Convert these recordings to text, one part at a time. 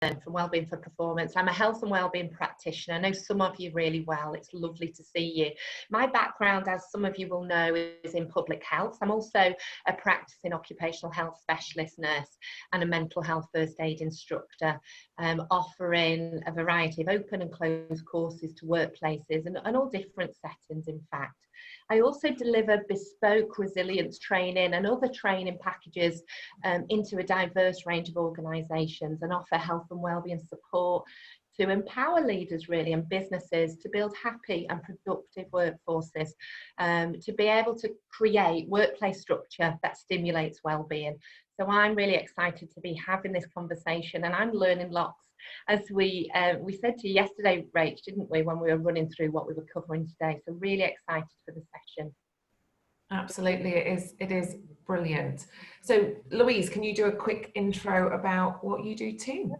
from Wellbeing for Performance. I'm a health and wellbeing practitioner. I know some of you really well. It's lovely to see you. My background, as some of you will know, is in public health. I'm also a practicing occupational health specialist nurse and a mental health first aid instructor, offering a variety of open and closed courses to workplaces and all different settings, in fact. I also deliver bespoke resilience training and other training packages into a diverse range of organisations, and offer health and wellbeing support to empower leaders really and businesses to build happy and productive workforces, to be able to create workplace structure that stimulates wellbeing. So I'm really excited to be having this conversation, and I'm learning lots. As we said to you yesterday, Rach, didn't we, when we were running through what we were covering today? So really excited for the session. Absolutely, it is brilliant. So Louise, can you do a quick intro about what you do too?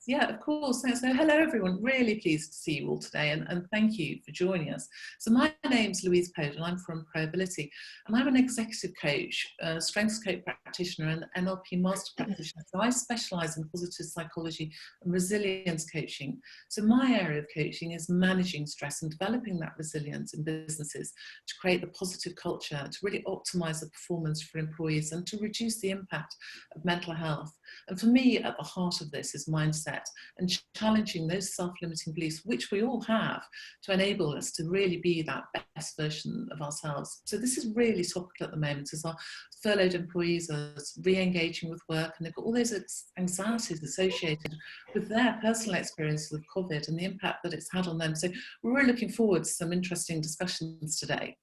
Yeah, of course. So hello everyone, really pleased to see you all today, and thank you for joining us. So my name's Louise Poad and I'm from ProAbility, and I'm an executive coach, strengths coach practitioner and NLP master practitioner. So I specialise in positive psychology and resilience coaching. So my area of coaching is managing stress and developing that resilience in businesses to create the positive culture, to really optimise the performance for employees and to reduce the impact of mental health. And for me, at the heart of this is mindset and challenging those self-limiting beliefs, which we all have, to enable us to really be that best version of ourselves. So this is really topical at the moment as our furloughed employees are re-engaging with work, and they've got all those anxieties associated with their personal experience with COVID and the impact that it's had on them. So we're really looking forward to some interesting discussions today.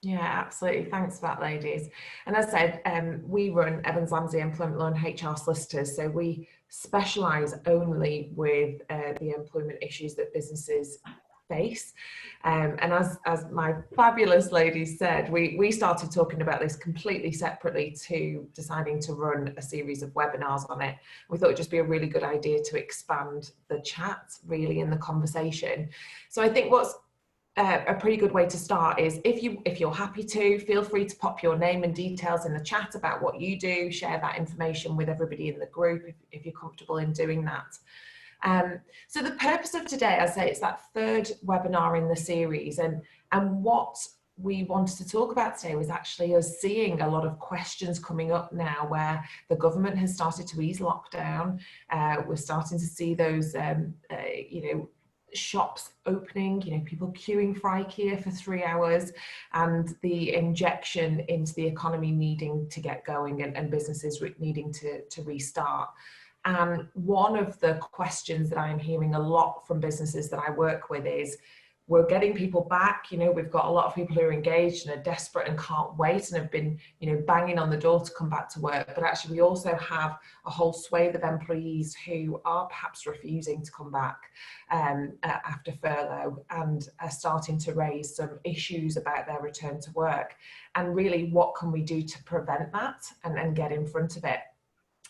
Yeah, absolutely. Thanks for that, ladies. And as I said, we run Evans Lamsley Employment Law and HR Solicitors, so we specialise only with the employment issues that businesses face. And as my fabulous ladies said, we started talking about this completely separately to deciding to run a series of webinars on it. We thought it'd just be a really good idea to expand the chat really in the conversation. So I think what's a pretty good way to start is if you're happy to, feel free to pop your name and details in the chat about what you do, share that information with everybody in the group if you're comfortable in doing that. So the purpose of today, as I say, it's that third webinar in the series, and what we wanted to talk about today was actually us seeing a lot of questions coming up now where the government has started to ease lockdown. We're starting to see those shops opening, people queuing for IKEA for 3 hours, and the injection into the economy needing to get going and businesses needing to restart. And one of the questions that I'm hearing a lot from businesses that I work with is, we're getting people back, we've got a lot of people who are engaged and are desperate and can't wait and have been, banging on the door to come back to work. But actually we also have a whole swathe of employees who are perhaps refusing to come back after furlough and are starting to raise some issues about their return to work. And really, what can we do to prevent that and get in front of it?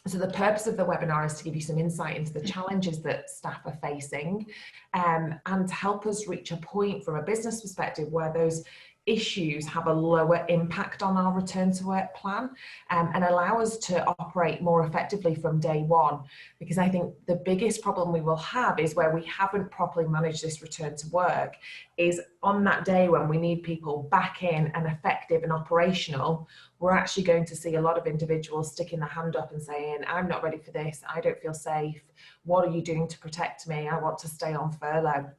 So the purpose of the webinar is to give you some insight into the challenges that staff are facing, and to help us reach a point from a business perspective where those issues have a lower impact on our return to work plan, and allow us to operate more effectively from day one. Because I think the biggest problem we will have is where we haven't properly managed this return to work is on that day when we need people back in and effective and operational, we're actually going to see a lot of individuals sticking their hand up and saying, I'm not ready for this, I don't feel safe, what are you doing to protect me, I want to stay on furlough.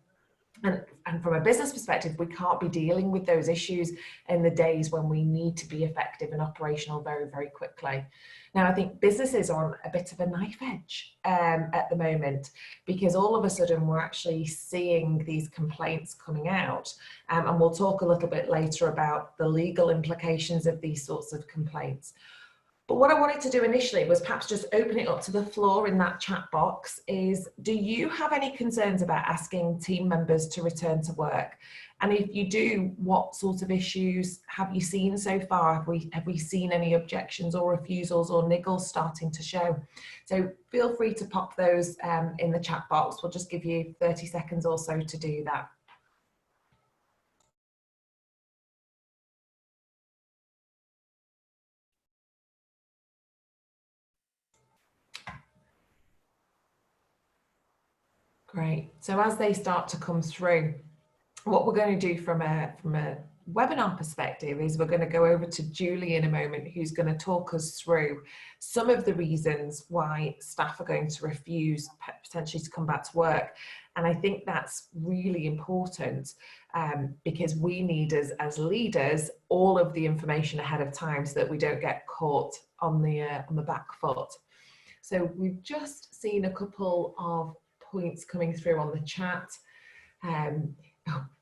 And from a business perspective, we can't be dealing with those issues in the days when we need to be effective and operational very, very quickly. Now, I think businesses are on a bit of a knife edge at the moment, because all of a sudden we're actually seeing these complaints coming out. And we'll talk a little bit later about the legal implications of these sorts of complaints. But what I wanted to do initially was perhaps just open it up to the floor in that chat box is, do you have any concerns about asking team members to return to work? And if you do, what sort of issues have you seen so far? Have we seen any objections or refusals or niggles starting to show? So feel free to pop those in the chat box. We'll just give you 30 seconds or so to do that. Great. So as they start to come through, what we're going to do from a webinar perspective is we're going to go over to Julie in a moment, who's going to talk us through some of the reasons why staff are going to refuse potentially to come back to work. And I think that's really important because we need, as leaders, all of the information ahead of time so that we don't get caught on the back foot. So we've just seen a couple of points coming through on the chat.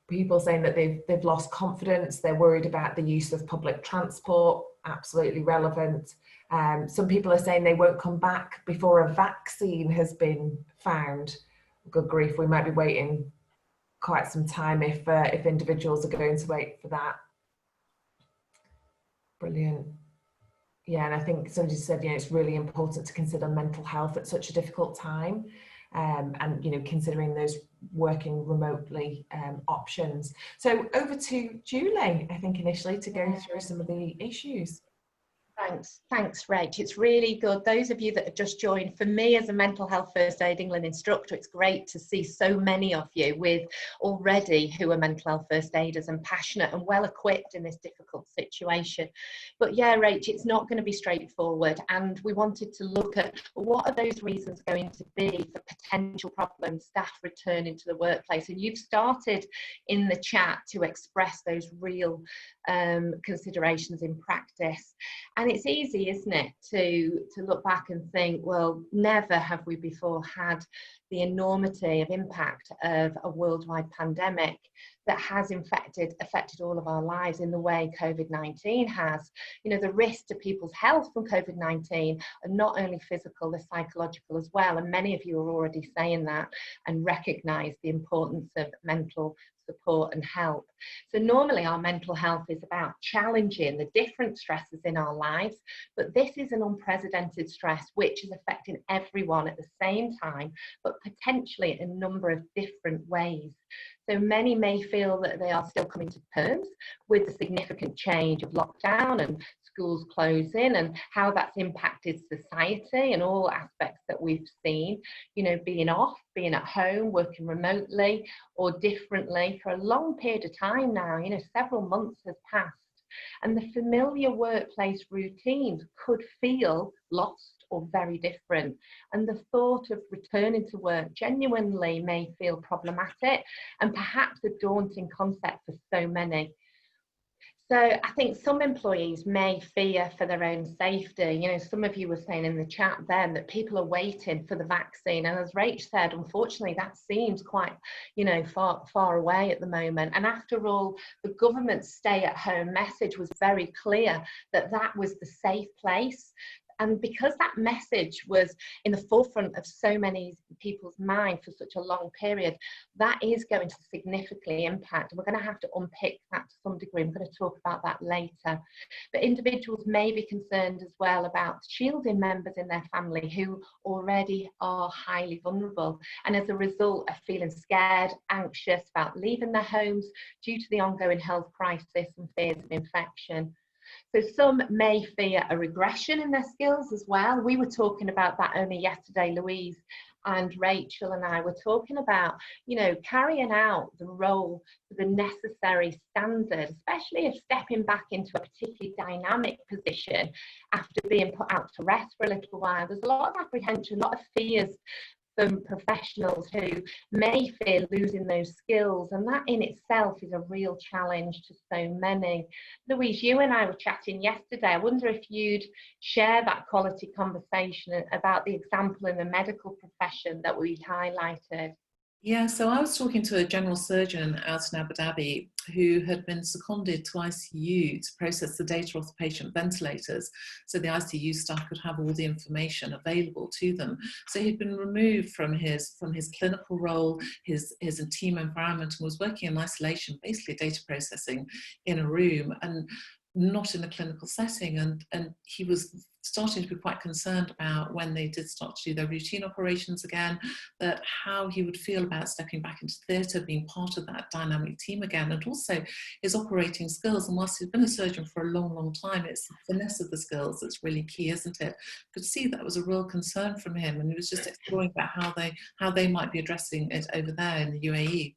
People saying that they've lost confidence, they're worried about the use of public transport, absolutely relevant. Some people are saying they won't come back before a vaccine has been found. Good grief, we might be waiting quite some time if individuals are going to wait for that. Brilliant. Yeah, and I think somebody said, you know, it's really important to consider mental health at such a difficult time. And, you know, considering those working remotely options. So over to Julie, I think, initially to go through some of the issues. Thanks, Rach. It's really good. Those of you that have just joined, for me as a Mental Health First Aid England instructor, it's great to see so many of you with already who are mental health first aiders and passionate and well equipped in this difficult situation. But yeah, Rach, it's not going to be straightforward, and we wanted to look at what are those reasons going to be for potential problems, staff returning to the workplace. And you've started in the chat to express those real considerations in practice. And it's easy, isn't it, to look back and think, well, never have we before had the enormity of impact of a worldwide pandemic that has affected all of our lives in the way COVID-19 has. You know, the risk to people's health from COVID-19 are not only physical, they're psychological as well. And many of you are already saying that and recognise the importance of mental support and help. So normally our mental health is about challenging the different stresses in our lives, but this is an unprecedented stress which is affecting everyone at the same time, but potentially in a number of different ways. So many may feel that they are still coming to terms with the significant change of lockdown and schools closing and how that's impacted society and all aspects that we've seen, you know, being off, being at home, working remotely or differently for a long period of time now. You know, several months has passed, and the familiar workplace routines could feel lost or very different. And the thought of returning to work genuinely may feel problematic and perhaps a daunting concept for so many. So I think some employees may fear for their own safety. You know, some of you were saying in the chat then that people are waiting for the vaccine. And as Rach said, unfortunately, that seems quite, you know, far away at the moment. And after all, the government's stay-at-home message was very clear that that was the safe place. And because that message was in the forefront of so many people's mind for such a long period, that is going to significantly impact. We're going to have to unpick that to some degree. I'm going to talk about that later. But individuals may be concerned as well about shielding members in their family who already are highly vulnerable, and as a result are feeling scared, anxious about leaving their homes due to the ongoing health crisis and fears of infection. So some may fear a regression in their skills as well. We were talking about that only yesterday, Louise and Rachel and I were talking about, you know, carrying out the role for the necessary standard, especially if stepping back into a particularly dynamic position after being put out to rest for a little while. There's a lot of apprehension, a lot of fears from professionals who may fear losing those skills, and that in itself is a real challenge to so many. Louise, you and I were chatting yesterday. I wonder if you'd share that quality conversation about the example in the medical profession that we highlighted. Yeah, so I was talking to a general surgeon out in Abu Dhabi who had been seconded to ICU to process the data off the patient ventilators so the ICU staff could have all the information available to them. So he'd been removed from his clinical role, his team environment, and was working in isolation, basically data processing in a room. And not in a clinical setting, and he was starting to be quite concerned about when they did start to do their routine operations again, that how he would feel about stepping back into theatre, being part of that dynamic team again, and also his operating skills. And whilst he's been a surgeon for a long time, it's the finesse of the skills that's really key, isn't it? Could see that was a real concern from him, and he was just exploring about how they might be addressing it over there in the UAE.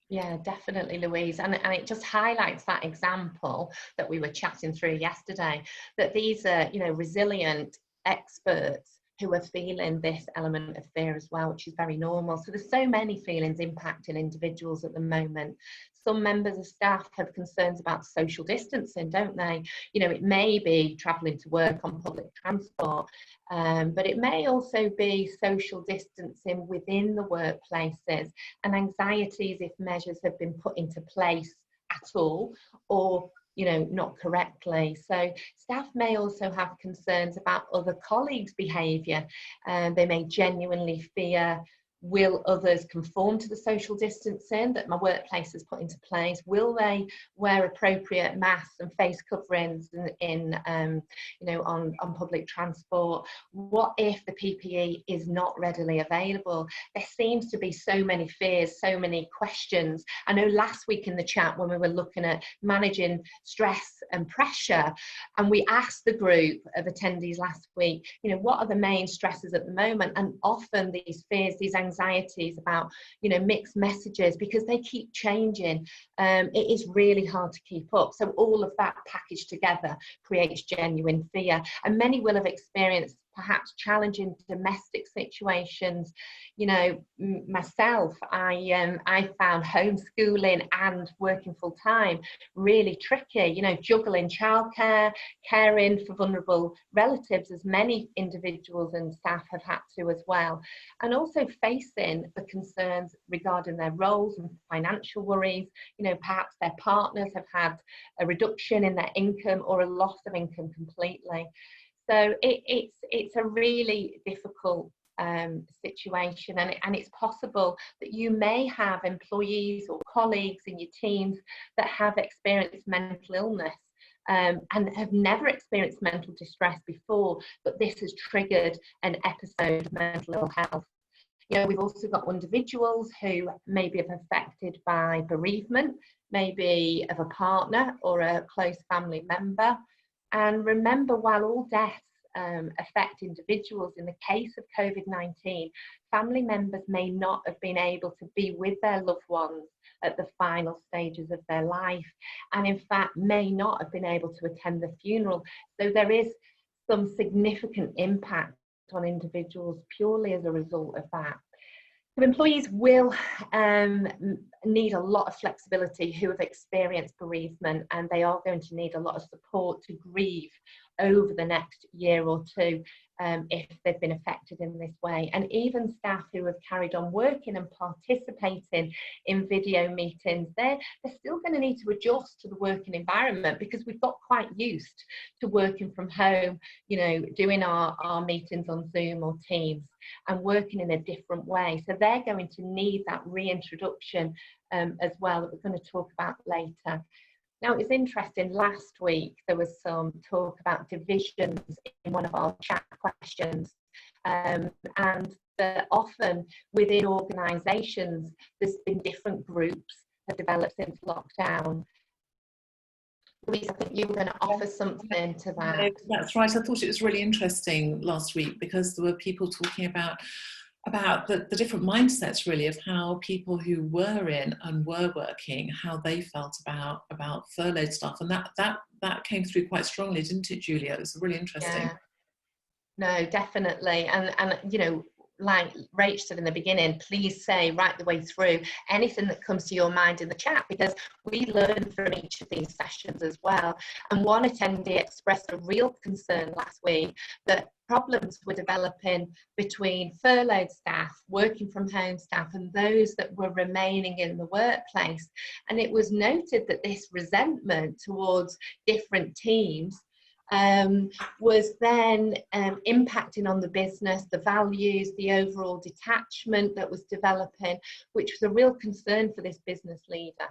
Yeah, definitely, Louise. And it just highlights that example that we were chatting through yesterday, that these are, you know, resilient experts who are feeling this element of fear as well, which is very normal. So there's so many feelings impacting individuals at the moment. Some members of staff have concerns about social distancing, don't they? You know, it may be travelling to work on public transport, but it may also be social distancing within the workplaces and anxieties if measures have been put into place at all, or not correctly. So staff may also have concerns about other colleagues' behaviour, and they may genuinely fear, will others conform to the social distancing that my workplace has put into place? Will they wear appropriate masks and face coverings on public transport? What if the PPE is not readily available? There seems to be so many fears, so many questions. I know last week in the chat when we were looking at managing stress and pressure, and we asked the group of attendees last week, what are the main stresses at the moment? And often these fears, these anxieties about, mixed messages, because they keep changing. It is really hard to keep up. So all of that packaged together creates genuine fear. And many will have experienced perhaps challenging domestic situations. Myself, I found homeschooling and working full time really tricky, juggling childcare, caring for vulnerable relatives, as many individuals and staff have had to as well, and also facing the concerns regarding their roles and financial worries. Perhaps their partners have had a reduction in their income or a loss of income completely. So it's a really difficult situation, and it's possible that you may have employees or colleagues in your teams that have experienced mental illness and have never experienced mental distress before, but this has triggered an episode of mental ill health. We've also got individuals who maybe have affected by bereavement, maybe of a partner or a close family member. And remember, while all deaths affect individuals, in the case of COVID-19, family members may not have been able to be with their loved ones at the final stages of their life, and in fact may not have been able to attend the funeral. So there is some significant impact on individuals purely as a result of that. So employees will need a lot of flexibility who have experienced bereavement, and they are going to need a lot of support to grieve over the next year or two if they've been affected in this way. And even staff who have carried on working and participating in video meetings, they're still going to need to adjust to the working environment, because we've got quite used to working from home, doing our meetings on Zoom or Teams and working in a different way. So they're going to need that reintroduction as well, that we're going to talk about later. Now, it's interesting, last week there was some talk about divisions in one of our chat questions, and that often within organisations there's been different groups that developed since lockdown. Louise, I think you were going to offer something to that. That's right. I thought it was really interesting last week, because there were people talking about the different mindsets, really, of how people who were in and were working, how they felt about furloughed staff, and that came through quite strongly, didn't it, Julia? It was really interesting. Yeah. No, definitely, and like Rach said in the beginning, please say right the way through anything that comes to your mind in the chat, because we learn from each of these sessions as well. And one attendee expressed a real concern last week that problems were developing between furloughed staff, working from home staff, and those that were remaining in the workplace. And it was noted that this resentment towards different teams was then impacting on the business, the values, the overall detachment that was developing, which was a real concern for this business leader.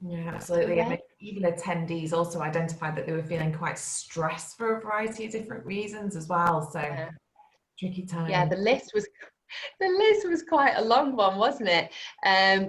Yeah, absolutely. Yeah. I mean, even attendees also identified that they were feeling quite stressed for a variety of different reasons as well. So Yeah. tricky Yeah, time. the list was quite a long one, wasn't it?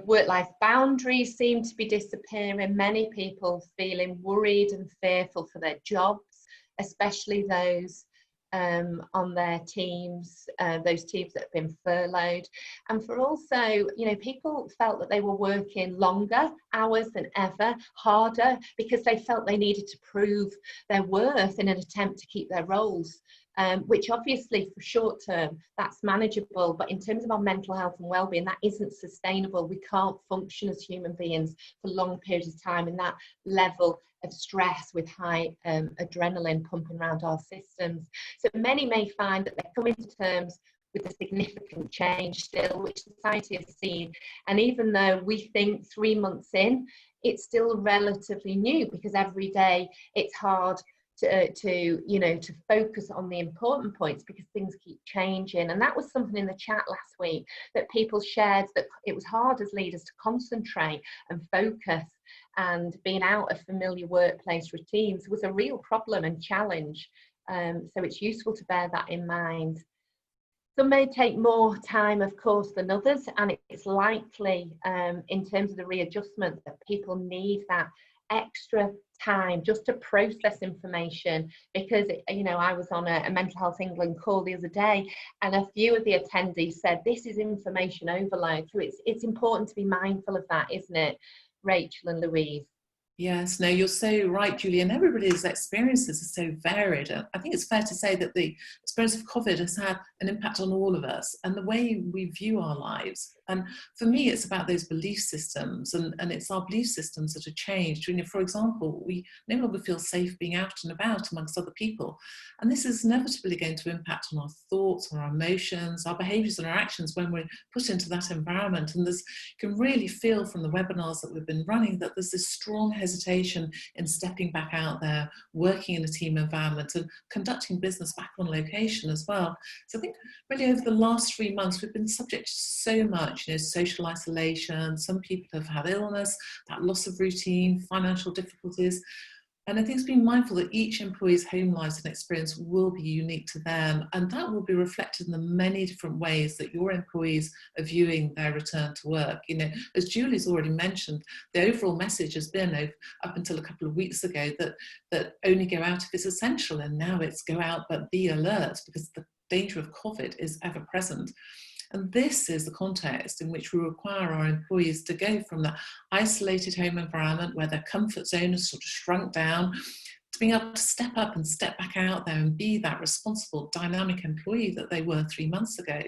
Work-life boundaries seem to be disappearing. Many people feeling worried and fearful for their jobs, especially those on their teams, those teams that have been furloughed. And for also, people felt that they were working longer hours than ever, harder, because they felt they needed to prove their worth in an attempt to keep their roles. Which obviously for short term that's manageable, but in terms of our mental health and well-being, that isn't sustainable. We can't function as human beings for long periods of time in that level of stress with high adrenaline pumping around our systems. So many may find that they're coming to terms with a significant change still, which society has seen. And even though we think 3 months in, it's still relatively new, because every day it's hard to focus on the important points because things keep changing. And that was something in the chat last week that people shared, that it was hard as leaders to concentrate and focus, and being out of familiar workplace routines was a real problem and challenge. So it's useful to bear that in mind. Some may take more time, of course, than others, and it's likely in terms of the readjustment that people need that extra time just to process information. Because I was on a Mental Health England call the other day, and a few of the attendees said this is information overload. So it's important to be mindful of that, isn't it, Rachel and Louise? Yes, no, you're so right, Julie, and everybody's experiences are so varied. I think it's fair to say that the experience of COVID has had an impact on all of us and the way we view our lives. And for me, it's about those belief systems, and it's our belief systems that have changed. For example, we no longer feel safe being out and about amongst other people. And this is inevitably going to impact on our thoughts, on our emotions, our behaviours and our actions when we're put into that environment. And you can really feel from the webinars that we've been running that there's this strong hesitation in stepping back out there, working in a team environment and conducting business back on location as well. So I think really over the last 3 months, we've been subject to so much, social isolation. Some people have had illness, that loss of routine, financial difficulties. And I think it's being mindful that each employee's home lives and experience will be unique to them, and that will be reflected in the many different ways that your employees are viewing their return to work. As Julie's already mentioned, the overall message has been up until a couple of weeks ago that only go out if it's essential, and now it's go out but be alert, because the danger of COVID is ever present. And this is the context in which we require our employees to go from that isolated home environment where their comfort zone has sort of shrunk down, to being able to step up and step back out there and be that responsible, dynamic employee that they were 3 months ago.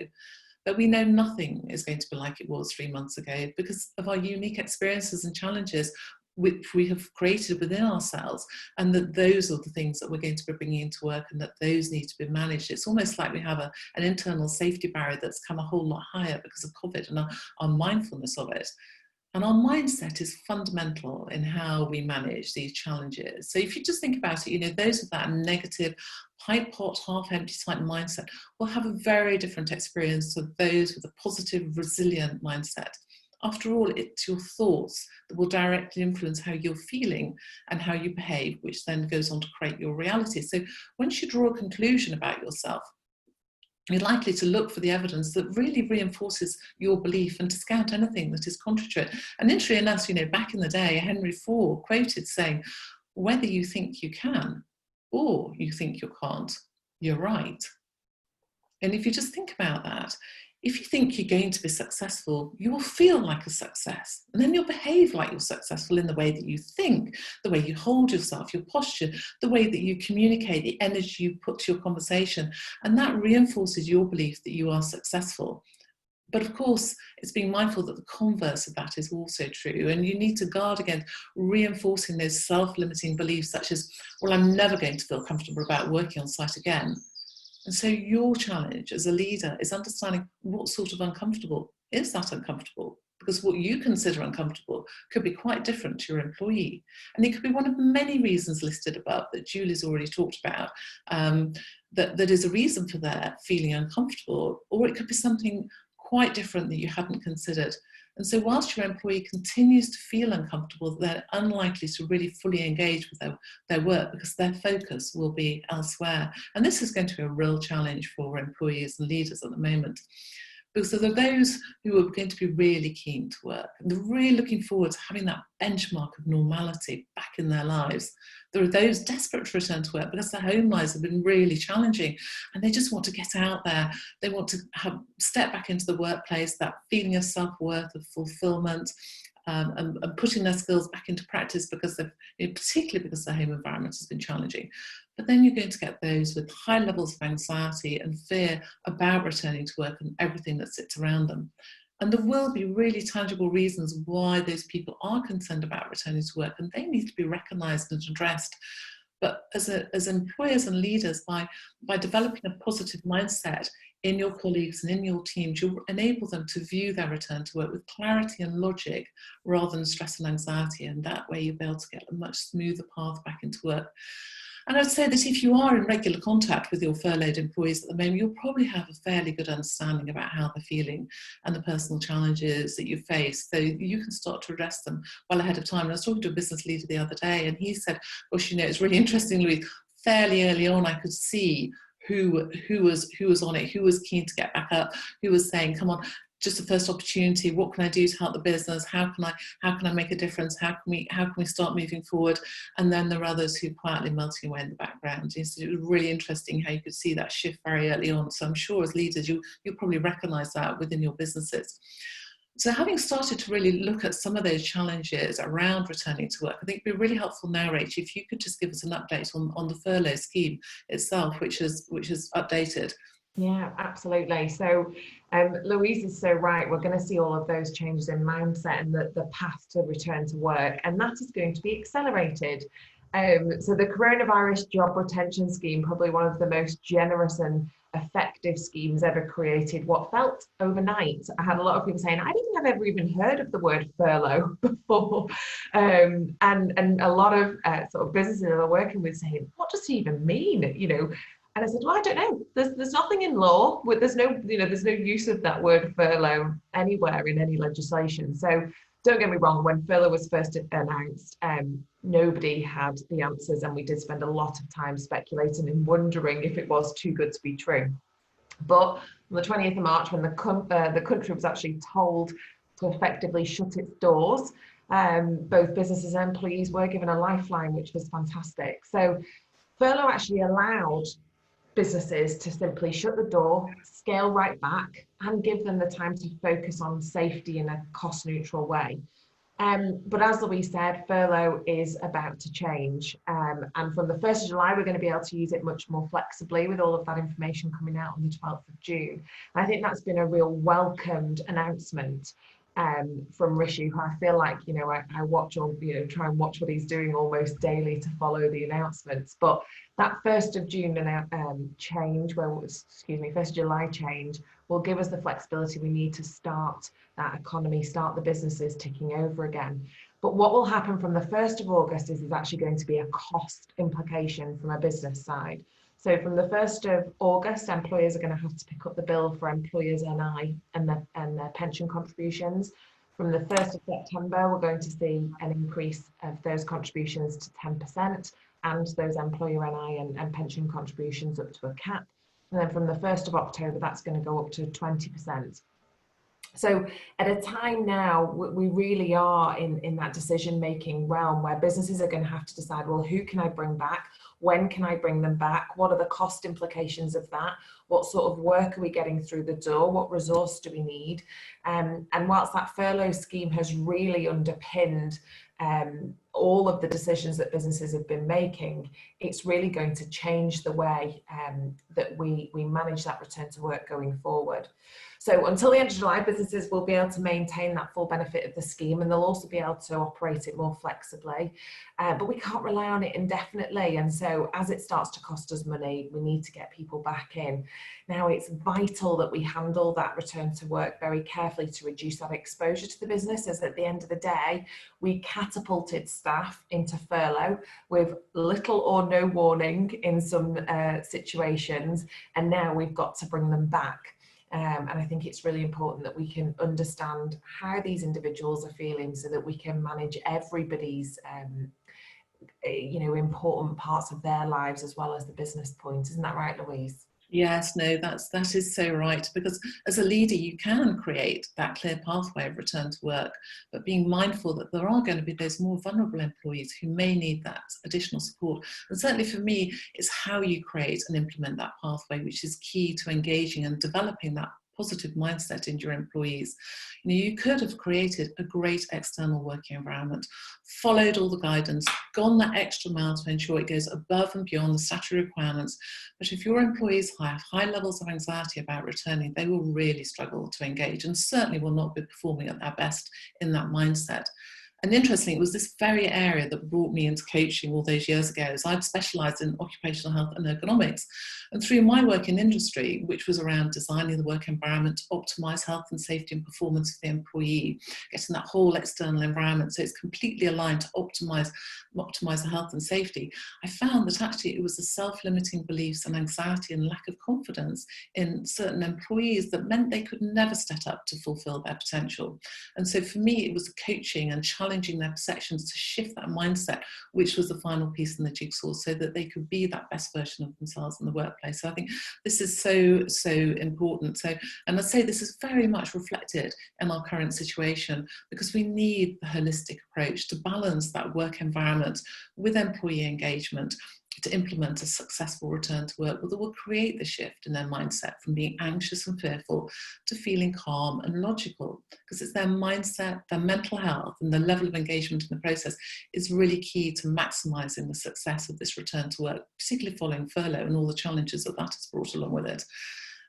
But we know nothing is going to be like it was 3 months ago because of our unique experiences and challenges which we have created within ourselves, and that those are the things that we're going to be bringing into work, and that those need to be managed. It's almost like we have an internal safety barrier that's come a whole lot higher because of COVID and our mindfulness of it. And our mindset is fundamental in how we manage these challenges. So if you just think about it, those with that negative, pipe pot, half empty type mindset will have a very different experience to those with a positive, resilient mindset. After all, it's your thoughts that will directly influence how you're feeling and how you behave, which then goes on to create your reality. So once you draw a conclusion about yourself, you're likely to look for the evidence that really reinforces your belief and discount anything that is contrary to it. And interestingly enough, back in the day, Henry Ford quoted saying, whether you think you can or you think you can't, you're right. And if you just think about that, if you think you're going to be successful, you will feel like a success. And then you'll behave like you're successful in the way that you think, the way you hold yourself, your posture, the way that you communicate, the energy you put to your conversation. And that reinforces your belief that you are successful. But of course, it's being mindful that the converse of that is also true. And you need to guard against reinforcing those self-limiting beliefs such as, well, I'm never going to feel comfortable about working on site again. And so your challenge as a leader is understanding what sort of uncomfortable is that uncomfortable, because what you consider uncomfortable could be quite different to your employee. And it could be one of many reasons listed above that Julie's already talked about, that is a reason for their feeling uncomfortable, or it could be something quite different that you hadn't considered. And so whilst your employee continues to feel uncomfortable, they're unlikely to really fully engage with their work because their focus will be elsewhere. And this is going to be a real challenge for employees and leaders at the moment. Because there are those who are going to be really keen to work, and they're really looking forward to having that benchmark of normality back in their lives. There are those desperate to return to work because their home lives have been really challenging, and they just want to get out there. They want to step back into the workplace, that feeling of self-worth, of fulfillment, and putting their skills back into practice because particularly because their home environment has been challenging. But then you're going to get those with high levels of anxiety and fear about returning to work and everything that sits around them. And there will be really tangible reasons why those people are concerned about returning to work, and they need to be recognised and addressed. But as employers and leaders, by developing a positive mindset in your colleagues and in your teams, you'll enable them to view their return to work with clarity and logic rather than stress and anxiety. And that way you'll be able to get a much smoother path back into work. And I'd say that if you are in regular contact with your furloughed employees at the moment, you'll probably have a fairly good understanding about how they're feeling and the personal challenges that you face. So you can start to address them well ahead of time. And I was talking to a business leader the other day, and he said, gosh, it's really interesting, Louise, fairly early on I could see who was on it, who was keen to get back up, who was saying, come on, just the first opportunity, what can I do to help the business, how can I make a difference, how can we start moving forward? And then there are others who are quietly melting away in the background. So it was really interesting how you could see that shift very early on. So I'm sure as leaders you'll probably recognise that within your businesses. So having started to really look at some of those challenges around returning to work, I think it'd be really helpful now, Rach, if you could just give us an update on the furlough scheme itself, which is updated. Yeah, absolutely. So Louise is so right. We're going to see all of those changes in mindset and the path to return to work, and that is going to be accelerated. So the Coronavirus Job Retention Scheme, probably one of the most generous and effective schemes ever created, what felt overnight. I had a lot of people saying, I don't think I've ever even heard of the word furlough before. And a lot of sort of businesses that are working with saying, what does it even mean? And I said, well, I don't know. There's nothing in law. There's no use of that word furlough anywhere in any legislation. So don't get me wrong, when furlough was first announced, nobody had the answers, and we did spend a lot of time speculating and wondering if it was too good to be true. But on the 20th of March, when the country was actually told to effectively shut its doors, both businesses and employees were given a lifeline, which was fantastic. So furlough actually allowed businesses to simply shut the door, scale right back, and give them the time to focus on safety in a cost-neutral way. But as Louise said, furlough is about to change. And from the 1st of July, we're going to be able to use it much more flexibly with all of that information coming out on the 12th of June. And I think that's been a real welcomed announcement from Rishi, who I feel like, I watch or, try and watch what he's doing almost daily to follow the announcements. But that 1st of June change, 1st of July change, will give us the flexibility we need to start that economy, start the businesses ticking over again. But what will happen from the 1st of August is actually going to be a cost implication from a business side. So from the 1st of August, employers are going to have to pick up the bill for employers' NI and their pension contributions. From the 1st of September, we're going to see an increase of those contributions to 10% and those employer NI and pension contributions up to a cap. And then from the 1st of October, that's going to go up to 20%. So at a time now, we really are in that decision-making realm where businesses are going to have to decide, well, who can I bring back? When can I bring them back? What are the cost implications of that? What sort of work are we getting through the door? What resource do we need? And whilst that furlough scheme has really underpinned all of the decisions that businesses have been making, it's really going to change the way that we manage that return to work going forward. So until the end of July, businesses will be able to maintain that full benefit of the scheme, and they'll also be able to operate it more flexibly. But we can't rely on it indefinitely. And so as it starts to cost us money, we need to get people back in. Now, it's vital that we handle that return to work very carefully to reduce that exposure to the business, as at the end of the day, we catapulted staff into furlough with little or no warning in some situations, and now we've got to bring them back. And I think it's really important that we can understand how these individuals are feeling so that we can manage everybody's important parts of their lives as well as the business point. Isn't that right, Louise? Yes, no, that is so right, because as a leader you can create that clear pathway of return to work, but being mindful that there are going to be those more vulnerable employees who may need that additional support. And certainly for me, it's how you create and implement that pathway which is key to engaging and developing that positive mindset in your employees. You could have created a great external working environment, followed all the guidance, gone that extra mile to ensure it goes above and beyond the statutory requirements. But if your employees have high levels of anxiety about returning, they will really struggle to engage and certainly will not be performing at their best in that mindset. And interestingly, it was this very area that brought me into coaching all those years ago, as I'd specialised in occupational health and ergonomics. And through my work in industry, which was around designing the work environment to optimise health and safety and performance of the employee, getting that whole external environment so it's completely aligned to optimise the health and safety, I found that actually it was the self-limiting beliefs and anxiety and lack of confidence in certain employees that meant they could never step up to fulfil their potential. And so for me, it was coaching and challenging their perceptions to shift that mindset, which was the final piece in the jigsaw, so that they could be that best version of themselves in the workplace. So I think this is so important. And I'd say this is very much reflected in our current situation, because we need the holistic approach to balance that work environment with employee engagement, to implement a successful return to work that will create the shift in their mindset from being anxious and fearful to feeling calm and logical, because it's their mindset, their mental health and the level of engagement in the process is really key to maximising the success of this return to work, particularly following furlough and all the challenges that has brought along with it.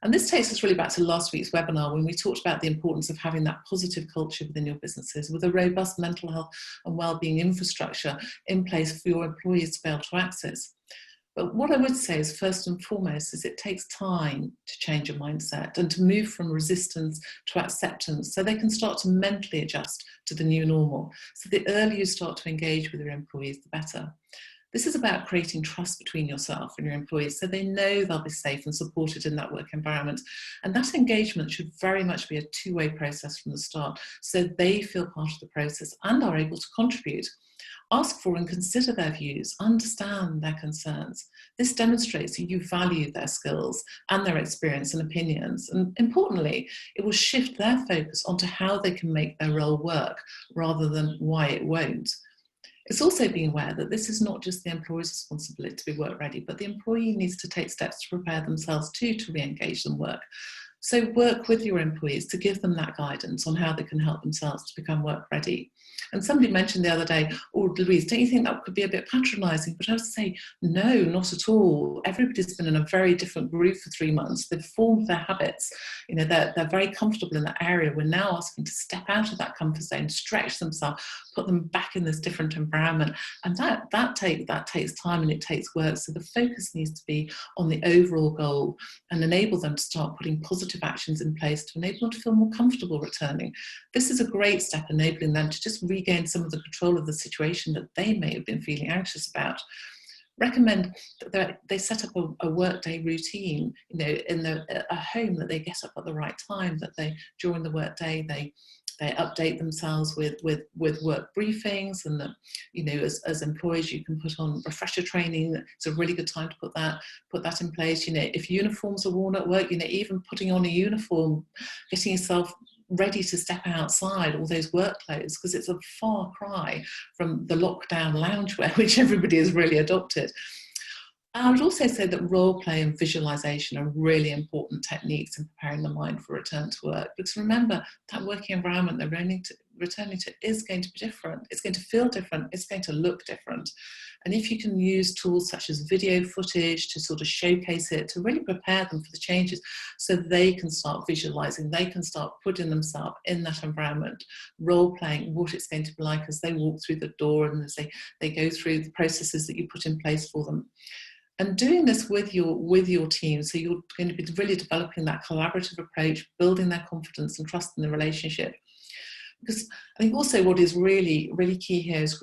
And this takes us really back to last week's webinar when we talked about the importance of having that positive culture within your businesses with a robust mental health and wellbeing infrastructure in place for your employees to be able to access. But what I would say is, first and foremost, is it takes time to change a mindset and to move from resistance to acceptance so they can start to mentally adjust to the new normal. So the earlier you start to engage with your employees, the better. This is about creating trust between yourself and your employees so they know they'll be safe and supported in that work environment. And that engagement should very much be a two-way process from the start, so they feel part of the process and are able to contribute. Ask for and consider their views, understand their concerns. This demonstrates that you value their skills and their experience and opinions. And importantly, it will shift their focus onto how they can make their role work rather than why it won't. It's also being aware that this is not just the employer's responsibility to be work ready, but the employee needs to take steps to prepare themselves too to re-engage and work. So work with your employees to give them that guidance on how they can help themselves to become work ready. And somebody mentioned the other day, oh, Louise, don't you think that could be a bit patronising? But I would say, no, not at all. Everybody's been in a very different group for 3 months. They've formed their habits. They're very comfortable in that area. We're now asking to step out of that comfort zone, stretch themselves, put them back in this different environment. And that takes time and it takes work. So the focus needs to be on the overall goal and enable them to start putting positive actions in place to enable them to feel more comfortable returning. This is a great step, enabling them to just regain some of the control of the situation that they may have been feeling anxious about. Recommend that they set up a workday routine, in a home, that they get up at the right time, that they, during the workday, they update themselves with work briefings, and that, as employees, you can put on refresher training. It's a really good time to put that in place. If uniforms are worn at work, even putting on a uniform, getting yourself ready to step outside, all those work clothes, because it's a far cry from the lockdown loungewear, which everybody has really adopted. I would also say that role play and visualization are really important techniques in preparing the mind for return to work. Because remember, that working environment they're returning to is going to be different. It's going to feel different. It's going to look different. And if you can use tools such as video footage to sort of showcase it, to really prepare them for the changes, so they can start visualizing, they can start putting themselves in that environment, role playing what it's going to be like as they walk through the door and as they go through the processes that you put in place for them. And doing this with your team, so you're going to be really developing that collaborative approach, building their confidence and trust in the relationship. Because I think also what is really, really key here is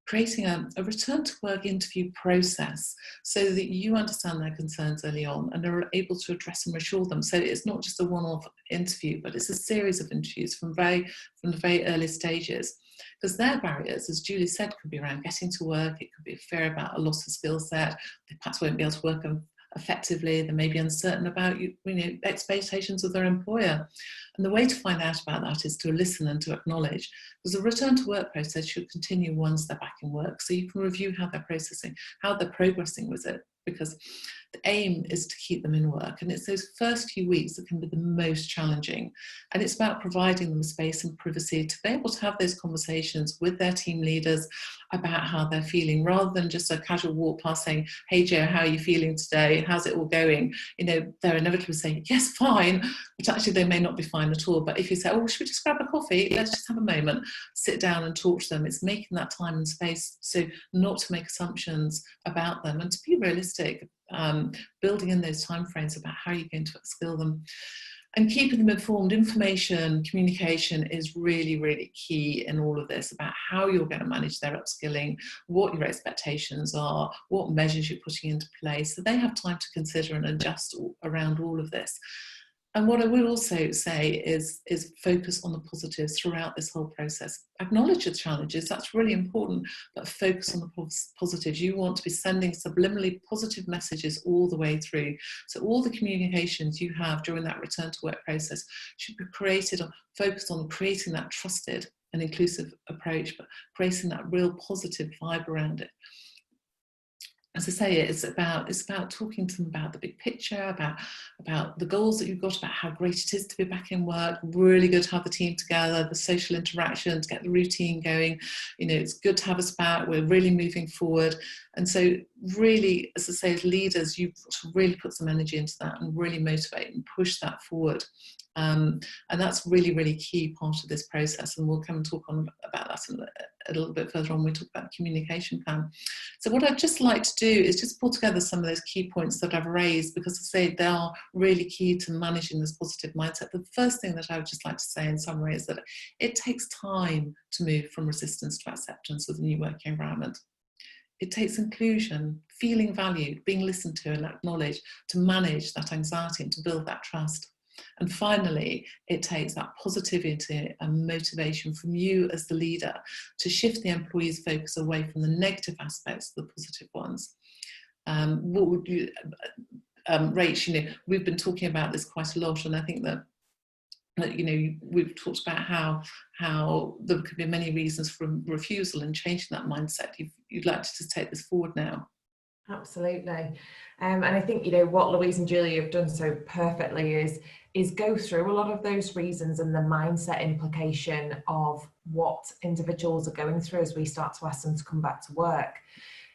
creating a return to work interview process so that you understand their concerns early on and are able to address and reassure them. So it's not just a one-off interview, but it's a series of interviews from the very early stages. Because their barriers, as Julie said, could be around getting to work, it could be a fear about a loss of skill set, they perhaps won't be able to work effectively, they may be uncertain about expectations of their employer. And the way to find out about that is to listen and to acknowledge, because the return to work process should continue once they're back in work, so you can review how they're processing, how they're progressing with it, because the aim is to keep them in work, and it's those first few weeks that can be the most challenging, and it's about providing them space and privacy to be able to have those conversations with their team leaders about how they're feeling, rather than just a casual walk past saying, hey Joe, how are you feeling today, how's it all going? They're inevitably saying yes, fine, but actually they may not be fine at all. But if you say, oh, should we just grab a coffee, let's just have a moment, sit down and talk to them, it's making that time and space so not to make assumptions about them and to be realistic, building in those timeframes about how you're going to upskill them. And keeping them informed. Information, communication is really, really key in all of this, about how you're going to manage their upskilling, what your expectations are, what measures you're putting into place, so they have time to consider and adjust around all of this. And what I will also say is focus on the positives throughout this whole process. Acknowledge the challenges, that's really important, but focus on the positives. You want to be sending subliminally positive messages all the way through. So all the communications you have during that return to work process should be focused on creating that trusted and inclusive approach, but creating that real positive vibe around it. As I say, it's about talking to them about the big picture, about the goals that you've got, about how great it is to be back in work, really good to have the team together, the social interaction, to get the routine going. It's good to have us back, we're really moving forward. And so really, as I say, as leaders, you've got to really put some energy into that and really motivate and push that forward. And that's really, really key part of this process, and we'll come and talk about that a little bit further on when we talk about the communication plan. So what I'd just like to do is just pull together some of those key points that I've raised, because I say they are really key to managing this positive mindset. The first thing that I would just like to say in summary is that it takes time to move from resistance to acceptance of the new working environment. It takes inclusion, feeling valued, being listened to and acknowledged, to manage that anxiety and to build that trust. And finally, it takes that positivity and motivation from you as the leader to shift the employee's focus away from the negative aspects to the positive ones. What would you, Rach, we've been talking about this quite a lot, and I think that we've talked about how there could be many reasons for refusal, and changing that mindset. You'd like to just take this forward now. Absolutely. And I think, what Louise and Julie have done so perfectly is go through a lot of those reasons and the mindset implication of what individuals are going through as we start to ask them to come back to work.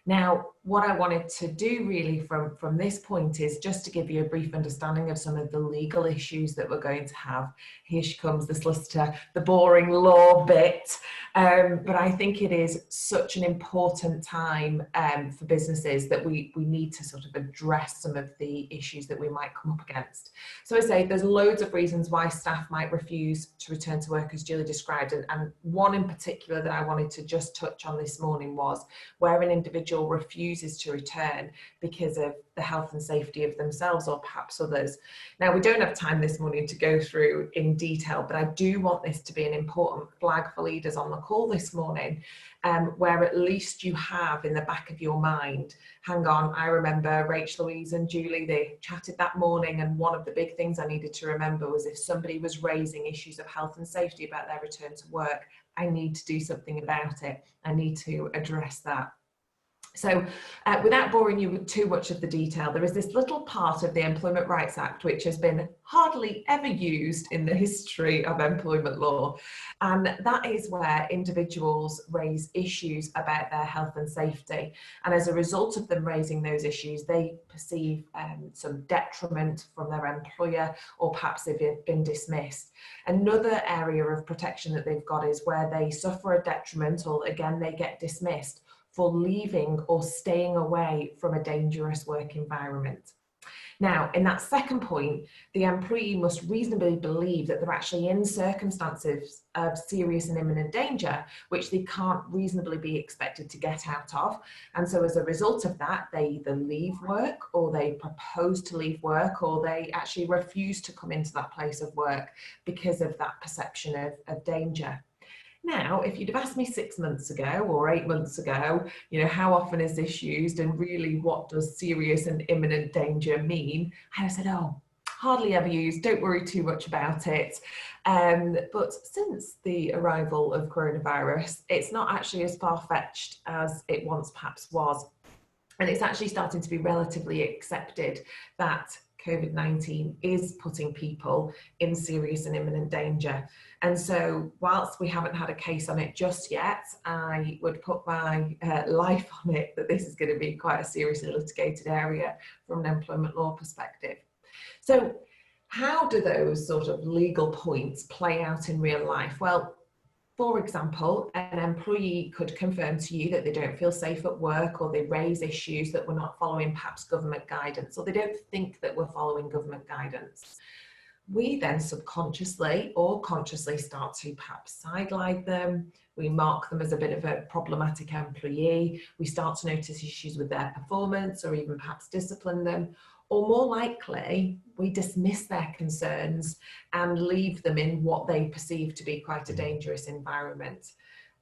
Now, what I wanted to do really from this point is just to give you a brief understanding of some of the legal issues that we're going to have. Here she comes, the solicitor, the boring law bit. But I think it is such an important time for businesses that we need to sort of address some of the issues that we might come up against. So I say there's loads of reasons why staff might refuse to return to work, as Julie described. And one in particular that I wanted to just touch on this morning was where an individual refuses to return because of the health and safety of themselves or perhaps others. Now, we don't have time this morning to go through in detail, but I do want this to be an important flag for leaders on the call this morning, where at least you have in the back of your mind, hang on, I remember Rach, Louise and Julie, they chatted that morning, and one of the big things I needed to remember was if somebody was raising issues of health and safety about their return to work, I need to do something about it. I need to address that. So without boring you with too much of the detail, there is this little part of the Employment Rights Act which has been hardly ever used in the history of employment law. And that is where individuals raise issues about their health and safety. And as a result of them raising those issues, they perceive some detriment from their employer, or perhaps they've been dismissed. Another area of protection that they've got is where they suffer a detriment, or again, they get dismissed for leaving or staying away from a dangerous work environment. Now, in that second point, the employee must reasonably believe that they're actually in circumstances of serious and imminent danger, which they can't reasonably be expected to get out of. And so as a result of that, they either leave work, or they propose to leave work, or they actually refuse to come into that place of work because of that perception of danger. Now, if you'd have asked me 6 months ago or 8 months ago, how often is this used and really what does serious and imminent danger mean? I'd have said, oh, hardly ever used, don't worry too much about it. But since the arrival of coronavirus, it's not actually as far-fetched as it once perhaps was. And it's actually starting to be relatively accepted that COVID-19 is putting people in serious and imminent danger. And so whilst we haven't had a case on it just yet, I would put my life on it that this is going to be quite a seriously litigated area from an employment law perspective. So how do those sort of legal points play out in real life? Well, for example, an employee could confirm to you that they don't feel safe at work, or they raise issues that we're not following perhaps government guidance, or they don't think that we're following government guidance. We then subconsciously or consciously start to perhaps sideline them. We mark them as a bit of a problematic employee. We start to notice issues with their performance, or even perhaps discipline them. Or more likely, we dismiss their concerns and leave them in what they perceive to be quite a dangerous environment.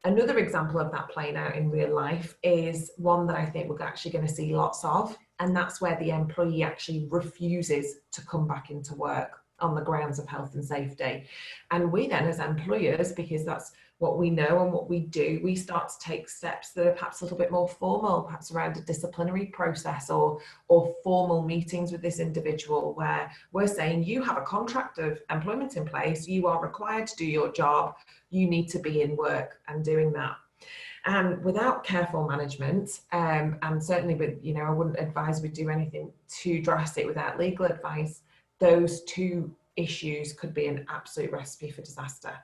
Another example of that playing out in real life is one that I think we're actually going to see lots of, and that's where the employee actually refuses to come back into work on the grounds of health and safety. And we then, as employers, because that's what we know and what we do, we start to take steps that are perhaps a little bit more formal, perhaps around a disciplinary process or formal meetings with this individual, where we're saying, you have a contract of employment in place, you are required to do your job, you need to be in work and doing that. And without careful management, and certainly with, I wouldn't advise we do anything too drastic without legal advice, those two issues could be an absolute recipe for disaster.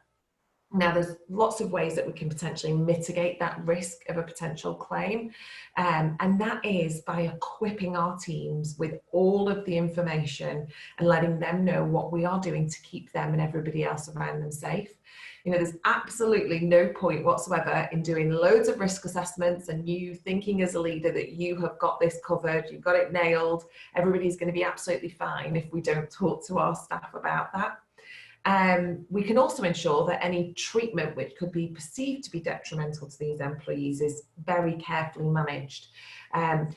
Now, there's lots of ways that we can potentially mitigate that risk of a potential claim, and that is by equipping our teams with all of the information and letting them know what we are doing to keep them and everybody else around them safe. There's absolutely no point whatsoever in doing loads of risk assessments and you thinking as a leader that you have got this covered, you've got it nailed, everybody's going to be absolutely fine if we don't talk to our staff about that. We can also ensure that any treatment which could be perceived to be detrimental to these employees is very carefully managed.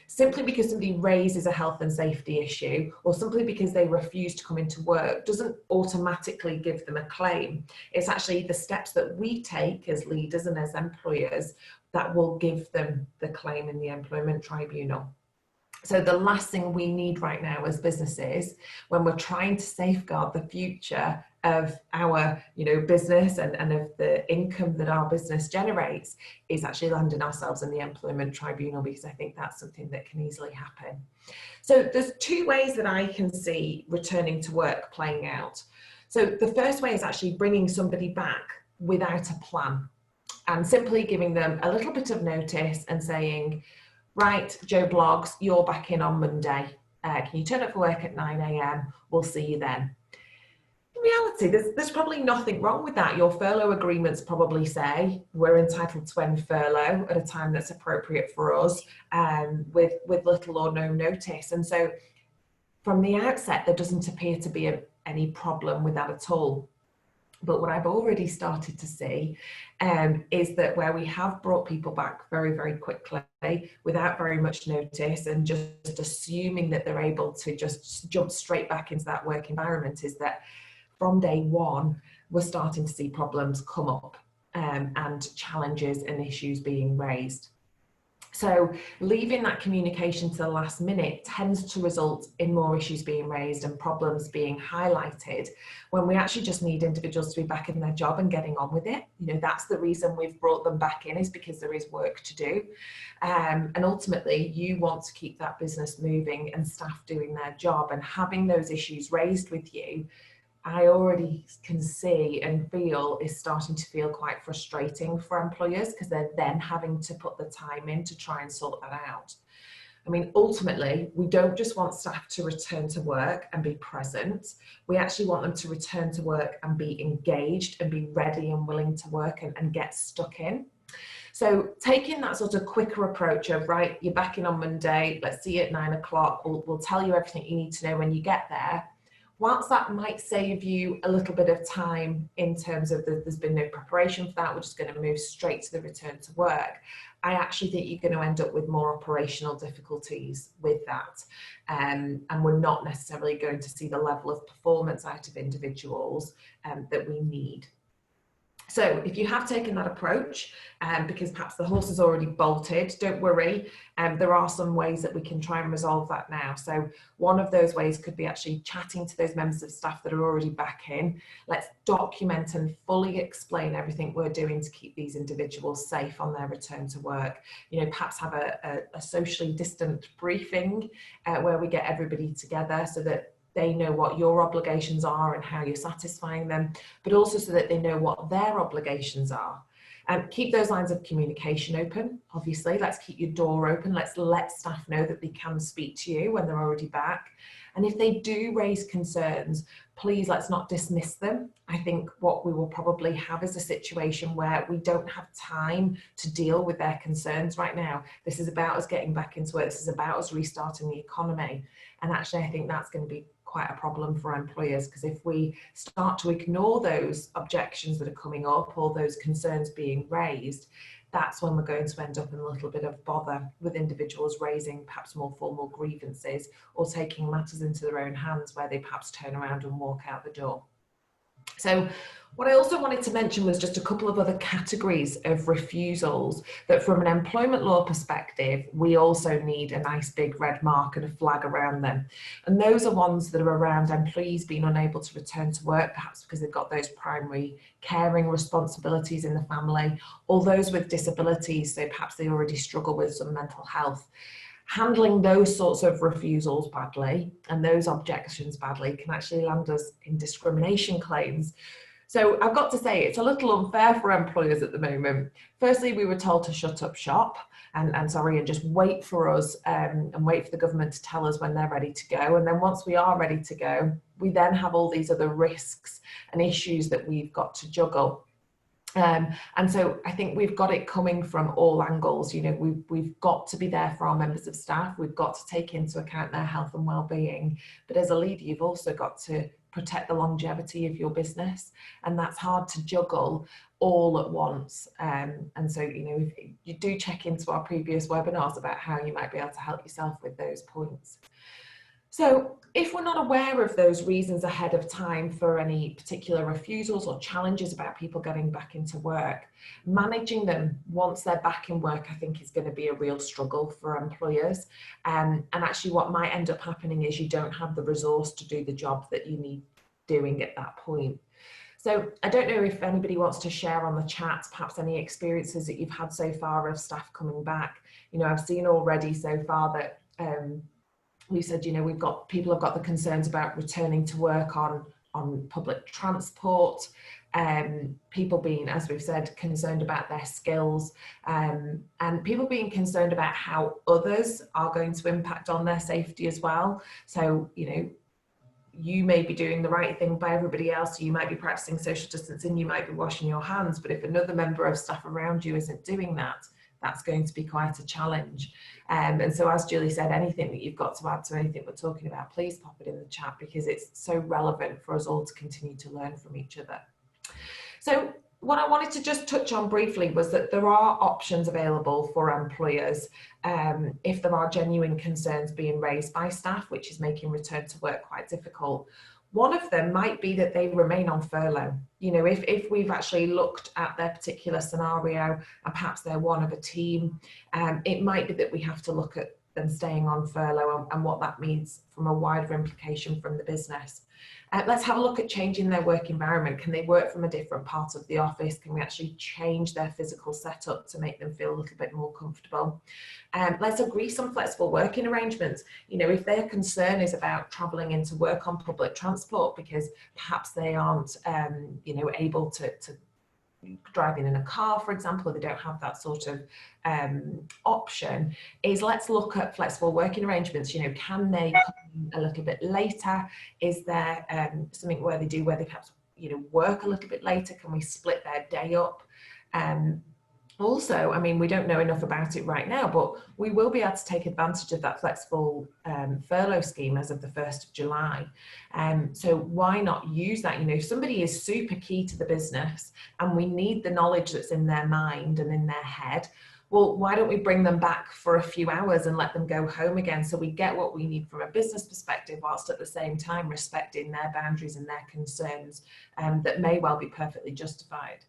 Simply because somebody raises a health and safety issue, or simply because they refuse to come into work, doesn't automatically give them a claim. It's actually the steps that we take as leaders and as employers that will give them the claim in the employment tribunal. So the last thing we need right now as businesses, when we're trying to safeguard the future of our business and of the income that our business generates, is actually landing ourselves in the employment tribunal, because I think that's something that can easily happen. So there's two ways that I can see returning to work playing out. So the first way is actually bringing somebody back without a plan, and simply giving them a little bit of notice and saying, right, Joe Bloggs, you're back in on Monday. Can you turn up for work at 9 a.m? We'll see you then. In reality, there's probably nothing wrong with that. Your furlough agreements probably say we're entitled to end furlough at a time that's appropriate for us, with little or no notice. And so from the outset, there doesn't appear to be any problem with that at all. But what I've already started to see is that where we have brought people back very, very quickly without very much notice, and just assuming that they're able to just jump straight back into that work environment, is that from day one, we're starting to see problems come up and challenges and issues being raised. So leaving that communication to the last minute tends to result in more issues being raised and problems being highlighted, when we actually just need individuals to be back in their job and getting on with it. That's the reason we've brought them back in, is because there is work to do. And ultimately, you want to keep that business moving and staff doing their job, and having those issues raised with you, I already can see and feel is starting to feel quite frustrating for employers, because they're then having to put the time in to try and sort that out. I mean, ultimately, we don't just want staff to return to work and be present. We actually want them to return to work and be engaged and be ready and willing to work and get stuck in. So taking that sort of quicker approach of, right, you're back in on Monday, let's see you at 9 o'clock, we'll tell you everything you need to know when you get there. Whilst that might save you a little bit of time in terms of there's been no preparation for that, we're just going to move straight to the return to work, I actually think you're going to end up with more operational difficulties with that. And we're not necessarily going to see the level of performance out of individuals that we need. So if you have taken that approach, because perhaps the horse is already bolted, don't worry, there are some ways that we can try and resolve that now. So one of those ways could be actually chatting to those members of staff that are already back in. Let's document and fully explain everything we're doing to keep these individuals safe on their return to work. You know, perhaps have a socially distant briefing where we get everybody together so that they know what your obligations are and how you're satisfying them, but also so that they know what their obligations are. Keep those lines of communication open, obviously. Let's keep your door open. Let's let staff know that they can speak to you when they're already back. And if they do raise concerns, please let's not dismiss them. I think what we will probably have is a situation where we don't have time to deal with their concerns right now. This is about us getting back into work. This is about us restarting the economy. And actually, I think that's going to be quite a problem for employers, because if we start to ignore those objections that are coming up or those concerns being raised, that's when we're going to end up in a little bit of bother with individuals raising perhaps more formal grievances or taking matters into their own hands where they perhaps turn around and walk out the door. So what I also wanted to mention was just a couple of other categories of refusals that from an employment law perspective, we also need a nice big red mark and a flag around them. And those are ones that are around employees being unable to return to work, perhaps because they've got those primary caring responsibilities in the family, or those with disabilities, so perhaps they already struggle with some mental health. Handling those sorts of refusals badly and those objections badly can actually land us in discrimination claims. So I've got to say, it's a little unfair for employers at the moment. Firstly, we were told to shut up shop and just wait for us and wait for the government to tell us when they're ready to go. And then once we are ready to go, we then have all these other risks and issues that we've got to juggle. And so I think we've got it coming from all angles. You know, we've got to be there for our members of staff. We've got to take into account their health and well-being. But as a leader, you've also got to protect the longevity of your business. And that's hard to juggle all at once. And so, you know, if you do check into our previous webinars about how you might be able to help yourself with those points. So if we're not aware of those reasons ahead of time for any particular refusals or challenges about people getting back into work, managing them once they're back in work, I think is going to be a real struggle for employers. And actually what might end up happening is you don't have the resource to do the job that you need doing at that point. So I don't know if anybody wants to share on the chat, perhaps any experiences that you've had so far of staff coming back. You know, I've seen already so far that we said, you know, people have got the concerns about returning to work on public transport, people being, as we've said, concerned about their skills, and people being concerned about how others are going to impact on their safety as well. So, you know, you may be doing the right thing by everybody else, you might be practicing social distancing, you might be washing your hands, but if another member of staff around you isn't doing that, that's going to be quite a challenge. And so as Julie said, anything that you've got to add to anything we're talking about, please pop it in the chat, because it's so relevant for us all to continue to learn from each other. So what I wanted to just touch on briefly was that there are options available for employers if there are genuine concerns being raised by staff, which is making return to work quite difficult. One of them might be that they remain on furlough. You know, if we've actually looked at their particular scenario and perhaps they're one of a team, it might be that we have to look at them staying on furlough and what that means from a wider implication from the business. Let's have a look at changing their work environment. Can they work from a different part of the office? Can we actually change their physical setup to make them feel a little bit more comfortable? Let's agree some flexible working arrangements. You know, if their concern is about travelling into work on public transport because perhaps they aren't, you know, able to driving in a car, for example, or they don't have that sort of option, is let's look at flexible working arrangements. You know, can they come a little bit later? Is there something where they perhaps, you know, work a little bit later? Can we split their day up? Also, I mean, we don't know enough about it right now, but we will be able to take advantage of that flexible furlough scheme as of the 1st of July. So why not use that? You know, if somebody is super key to the business and we need the knowledge that's in their mind and in their head, well, why don't we bring them back for a few hours and let them go home again, so we get what we need from a business perspective, whilst at the same time respecting their boundaries and their concerns that may well be perfectly justified.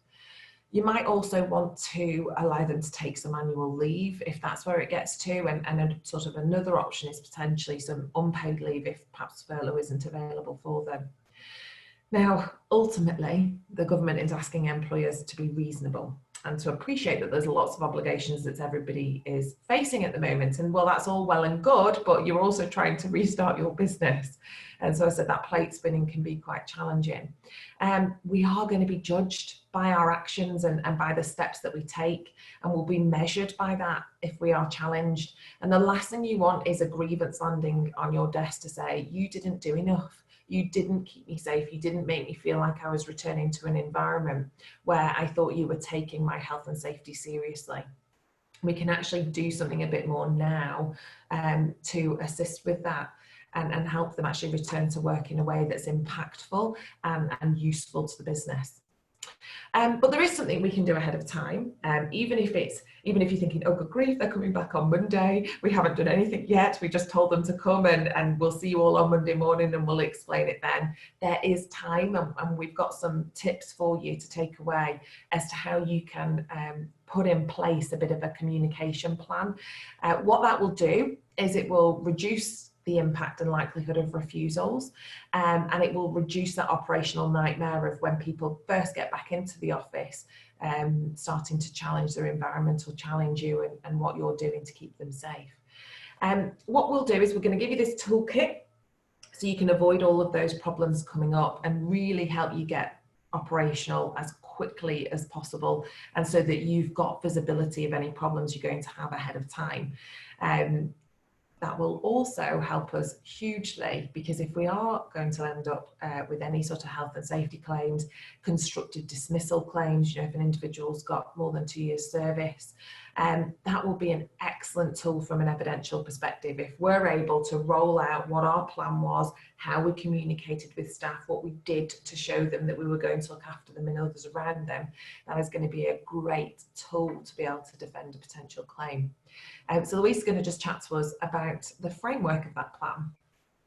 You might also want to allow them to take some annual leave if that's where it gets to, and a sort of another option is potentially some unpaid leave if perhaps furlough isn't available for them. Now, ultimately, the government is asking employers to be reasonable and to appreciate that there's lots of obligations that everybody is facing at the moment. And well, that's all well and good, but you're also trying to restart your business. And so I said that plate spinning can be quite challenging. We are going to be judged by our actions and by the steps that we take, and we'll be measured by that if we are challenged. And the last thing you want is a grievance landing on your desk to say, you didn't do enough. You didn't keep me safe. You didn't make me feel like I was returning to an environment where I thought you were taking my health and safety seriously. We can actually do something a bit more now to assist with that and help them actually return to work in a way that's impactful and useful to the business. But there is something we can do ahead of time, even if you're thinking, oh good grief, they're coming back on Monday, we haven't done anything yet, we just told them to come and we'll see you all on Monday morning and we'll explain it then. There is time, and we've got some tips for you to take away as to how you can put in place a bit of a communication plan. What that will do is it will reduce the impact and likelihood of refusals, and it will reduce that operational nightmare of when people first get back into the office, starting to challenge their environment or challenge you and what you're doing to keep them safe. What we'll do is we're going to give you this toolkit so you can avoid all of those problems coming up and really help you get operational as quickly as possible, and so that you've got visibility of any problems you're going to have ahead of time. That will also help us hugely, because if we are going to end up with any sort of health and safety claims, constructive dismissal claims, you know, if an individual's got more than 2 years service, that will be an excellent tool from an evidential perspective. If we're able to roll out what our plan was, how we communicated with staff, what we did to show them that we were going to look after them and others around them, that is going to be a great tool to be able to defend a potential claim. So Louise is going to just chat to us about the framework of that plan.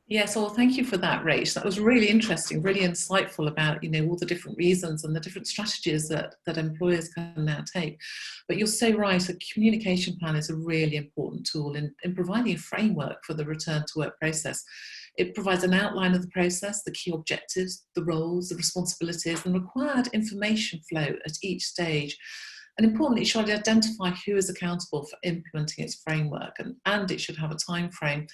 Yes, well, thank you for that, Rach. That was really interesting, really insightful about, you know, all the different reasons and the different strategies that employers can now take. But you're so right, a communication plan is a really important tool in providing a framework for the return to work process. It provides an outline of the process, the key objectives, the roles, the responsibilities, and required information flow at each stage. And importantly, it should identify who is accountable for implementing its framework, and it should have a time frame.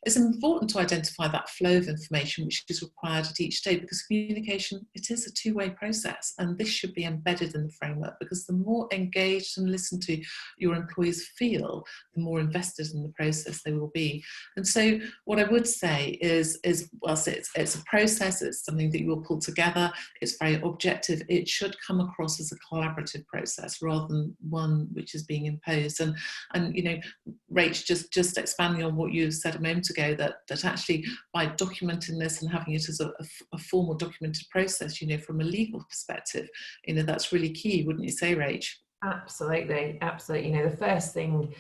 It's important to identify that flow of information which is required at each stage, because communication, it is a two-way process, and this should be embedded in the framework, because the more engaged and listened to your employees feel, the more invested in the process they will be. And so what I would say is whilst it's a process, it's something that you will pull together, it's very objective, it should come across as a collaborative process rather than one which is being imposed. And you know, Rach, just expanding on what you said a moment ago, that actually by documenting this and having it as a formal documented process, you know, from a legal perspective, you know, that's really key, wouldn't you say, Rach? Absolutely, absolutely. You know, the first thing,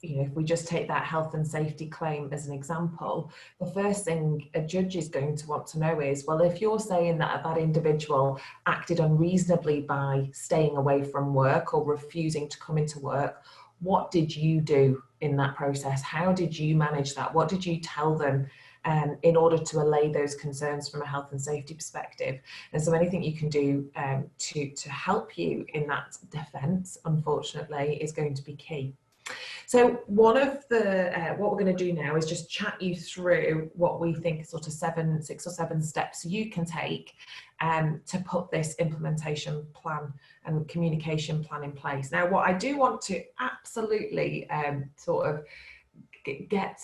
you know, if we just take that health and safety claim as an example, the first thing a judge is going to want to know is, well, if you're saying that that individual acted unreasonably by staying away from work or refusing to come into work, what did you do in that process? How did you manage that? What did you tell them in order to allay those concerns from a health and safety perspective? And so anything you can do to help you in that defence, unfortunately, is going to be key. So one of the, what we're going to do now is just chat you through what we think sort of 6 or 7 steps you can take to put this implementation plan and communication plan in place. Now, what I do want to absolutely sort of get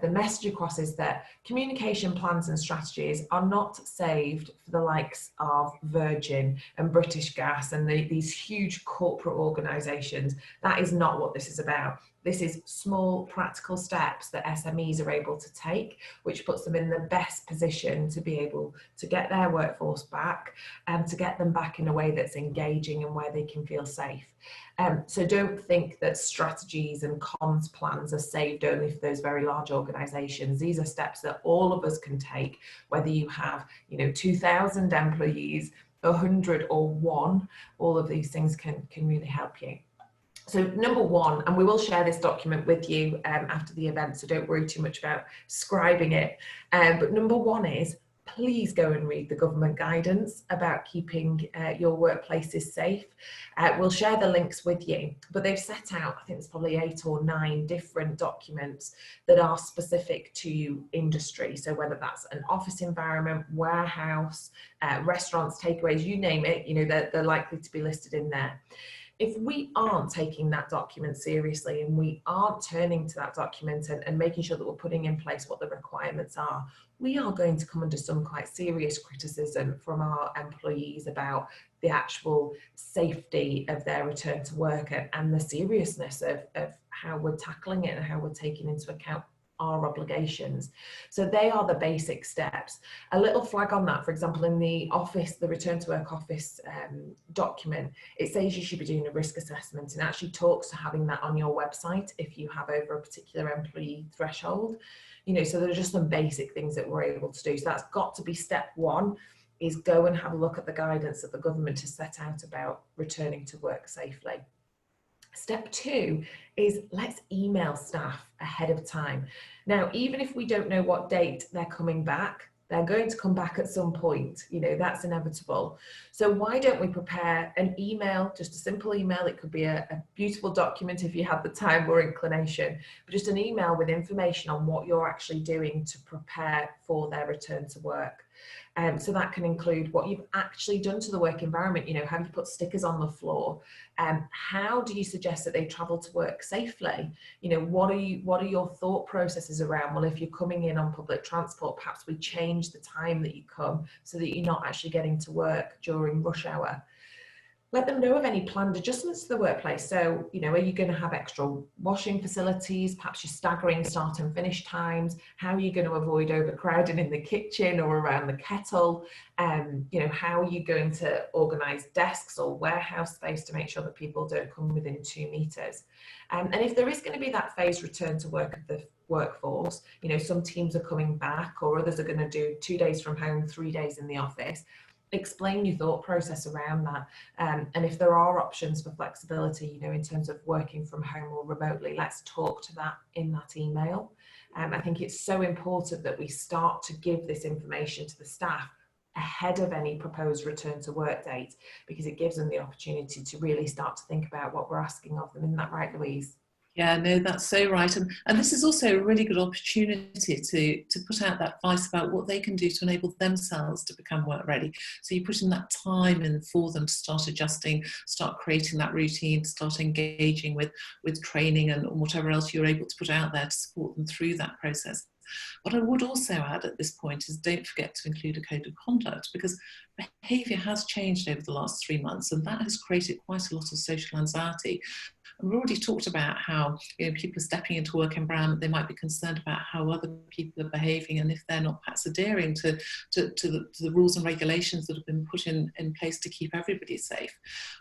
the message across is that communication plans and strategies are not saved for the likes of Virgin and British Gas and these huge corporate organisations. That is not what this is about. This is small practical steps that SMEs are able to take, which puts them in the best position to be able to get their workforce back and to get them back in a way that's engaging and where they can feel safe. So don't think that strategies and comms plans are saved only for those very large organisations. These are steps that all of us can take, whether you have, 2,000 employees, 100 or 1, all of these things can really help you. So number 1, and we will share this document with you after the event, so don't worry too much about scribing it. But number 1 is, please go and read the government guidance about keeping your workplaces safe. We'll share the links with you, but they've set out, I think there's probably 8 or 9 different documents that are specific to industry. So whether that's an office environment, warehouse, restaurants, takeaways, you name it, they're likely to be listed in there. If we aren't taking that document seriously and we aren't turning to that document and making sure that we're putting in place what the requirements are, we are going to come under some quite serious criticism from our employees about the actual safety of their return to work and the seriousness of how we're tackling it and how we're taking into account our obligations. So they are the basic steps. A little flag on that, for example, in the office, the return to work office document, it says you should be doing a risk assessment and actually talks to having that on your website if you have over a particular employee threshold. So there are just some basic things that we're able to do. So that's got to be step 1, is go and have a look at the guidance that the government has set out about returning to work safely. Step 2 is let's email staff ahead of time. Now, even if we don't know what date they're coming back, they're going to come back at some point, that's inevitable. So why don't we prepare an email, just a simple email? It could be a beautiful document if you have the time or inclination, but just an email with information on what you're actually doing to prepare for their return to work. So that can include what you've actually done to the work environment. Have you put stickers on the floor? How do you suggest that they travel to work safely? What are your thought processes around, well, if you're coming in on public transport, perhaps we change the time that you come so that you're not actually getting to work during rush hour. Let them know of any planned adjustments to the workplace. So, are you going to have extra washing facilities? Perhaps you're staggering start and finish times. How are you going to avoid overcrowding in the kitchen or around the kettle? How are you going to organise desks or warehouse space to make sure that people don't come within 2 meters? And if there is going to be that phased return to work of the workforce, some teams are coming back or others are going to do 2 days from home, 3 days in the office. Explain your thought process around that, and if there are options for flexibility, in terms of working from home or remotely, let's talk to that in that email. I think it's so important that we start to give this information to the staff ahead of any proposed return to work date, because it gives them the opportunity to really start to think about what we're asking of them. Isn't that right, Louise? Yeah, no, that's so right. And this is also a really good opportunity to put out that advice about what they can do to enable themselves to become work ready. So you're putting that time in for them to start adjusting, start creating that routine, start engaging with training and whatever else you're able to put out there to support them through that process. What I would also add at this point is don't forget to include a code of conduct, because behaviour has changed over the last 3 months and that has created quite a lot of social anxiety. And we've already talked about how people are stepping into work environment, they might be concerned about how other people are behaving and if they're not perhaps adhering to the rules and regulations that have been put in place to keep everybody safe.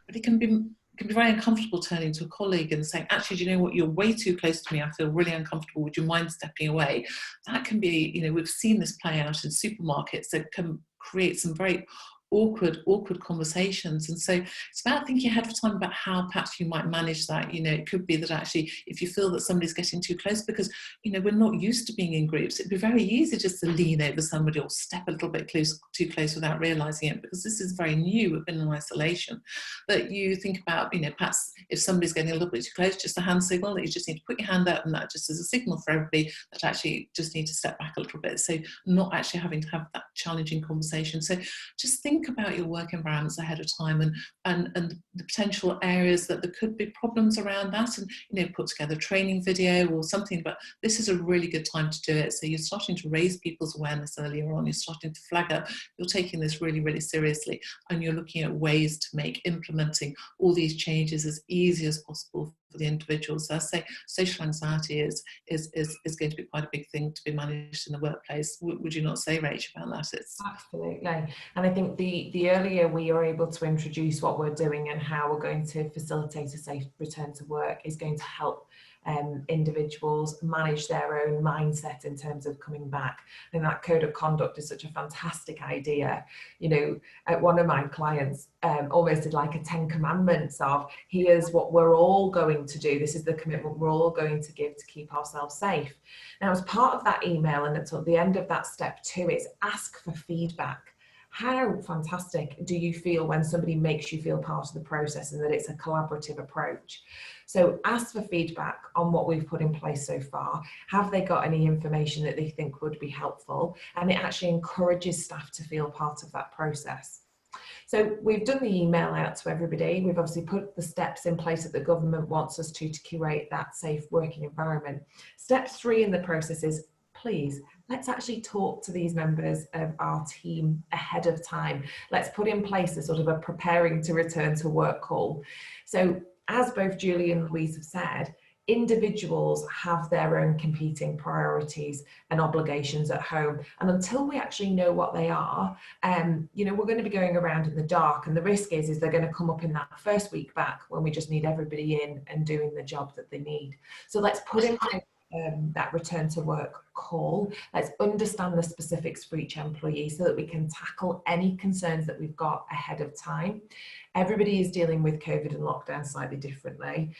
But it can be very uncomfortable turning to a colleague and saying, actually, do you know what, you're way too close to me, I feel really uncomfortable, would you mind stepping away? That can be, we've seen this play out in supermarkets that can create some very awkward conversations. And so it's about thinking ahead of time about how perhaps you might manage that. It could be that actually if you feel that somebody's getting too close, because we're not used to being in groups, it'd be very easy just to lean over somebody or step a little bit too close without realizing it, because this is very new. We've been in isolation. But you think about perhaps if somebody's getting a little bit too close, just a hand signal, that you just need to put your hand up, and that just is a signal for everybody that actually just need to step back a little bit. So not actually having to have that challenging conversation. So just think about your work environments ahead of time, and the potential areas that there could be problems around that, and put together a training video or something. But this is a really good time to do it. So you're starting to raise people's awareness earlier on, you're starting to flag up, you're taking this really, really seriously, and you're looking at ways to make implementing all these changes as easy as possible for the individuals. So I say social anxiety is going to be quite a big thing to be managed in the workplace. Would you not say, Rach, about that? Absolutely. And I think the earlier we are able to introduce what we're doing and how we're going to facilitate a safe return to work is going to help individuals manage their own mindset in terms of coming back. And that code of conduct is such a fantastic idea. One of my clients almost did like a 10 commandments of, here's what we're all going to do. This is the commitment we're all going to give to keep ourselves safe. Now, as part of that email, and at the end of that step 2, it's ask for feedback. How fantastic do you feel when somebody makes you feel part of the process and that it's a collaborative approach? So ask for feedback on what we've put in place so far. Have they got any information that they think would be helpful? And it actually encourages staff to feel part of that process. So we've done the email out to everybody. We've obviously put the steps in place that the government wants us to curate that safe working environment. Step 3 in the process is, please, let's actually talk to these members of our team ahead of time. Let's put in place a sort of a preparing to return to work call. So as both Julie and Louise have said, individuals have their own competing priorities and obligations at home. And until we actually know what they are, we're going to be going around in the dark. And the risk is they're going to come up in that first week back when we just need everybody in and doing the job that they need. So let's put in place that return to work call. Let's understand the specifics for each employee so that we can tackle any concerns that we've got ahead of time. Everybody is dealing with COVID and lockdown slightly differently.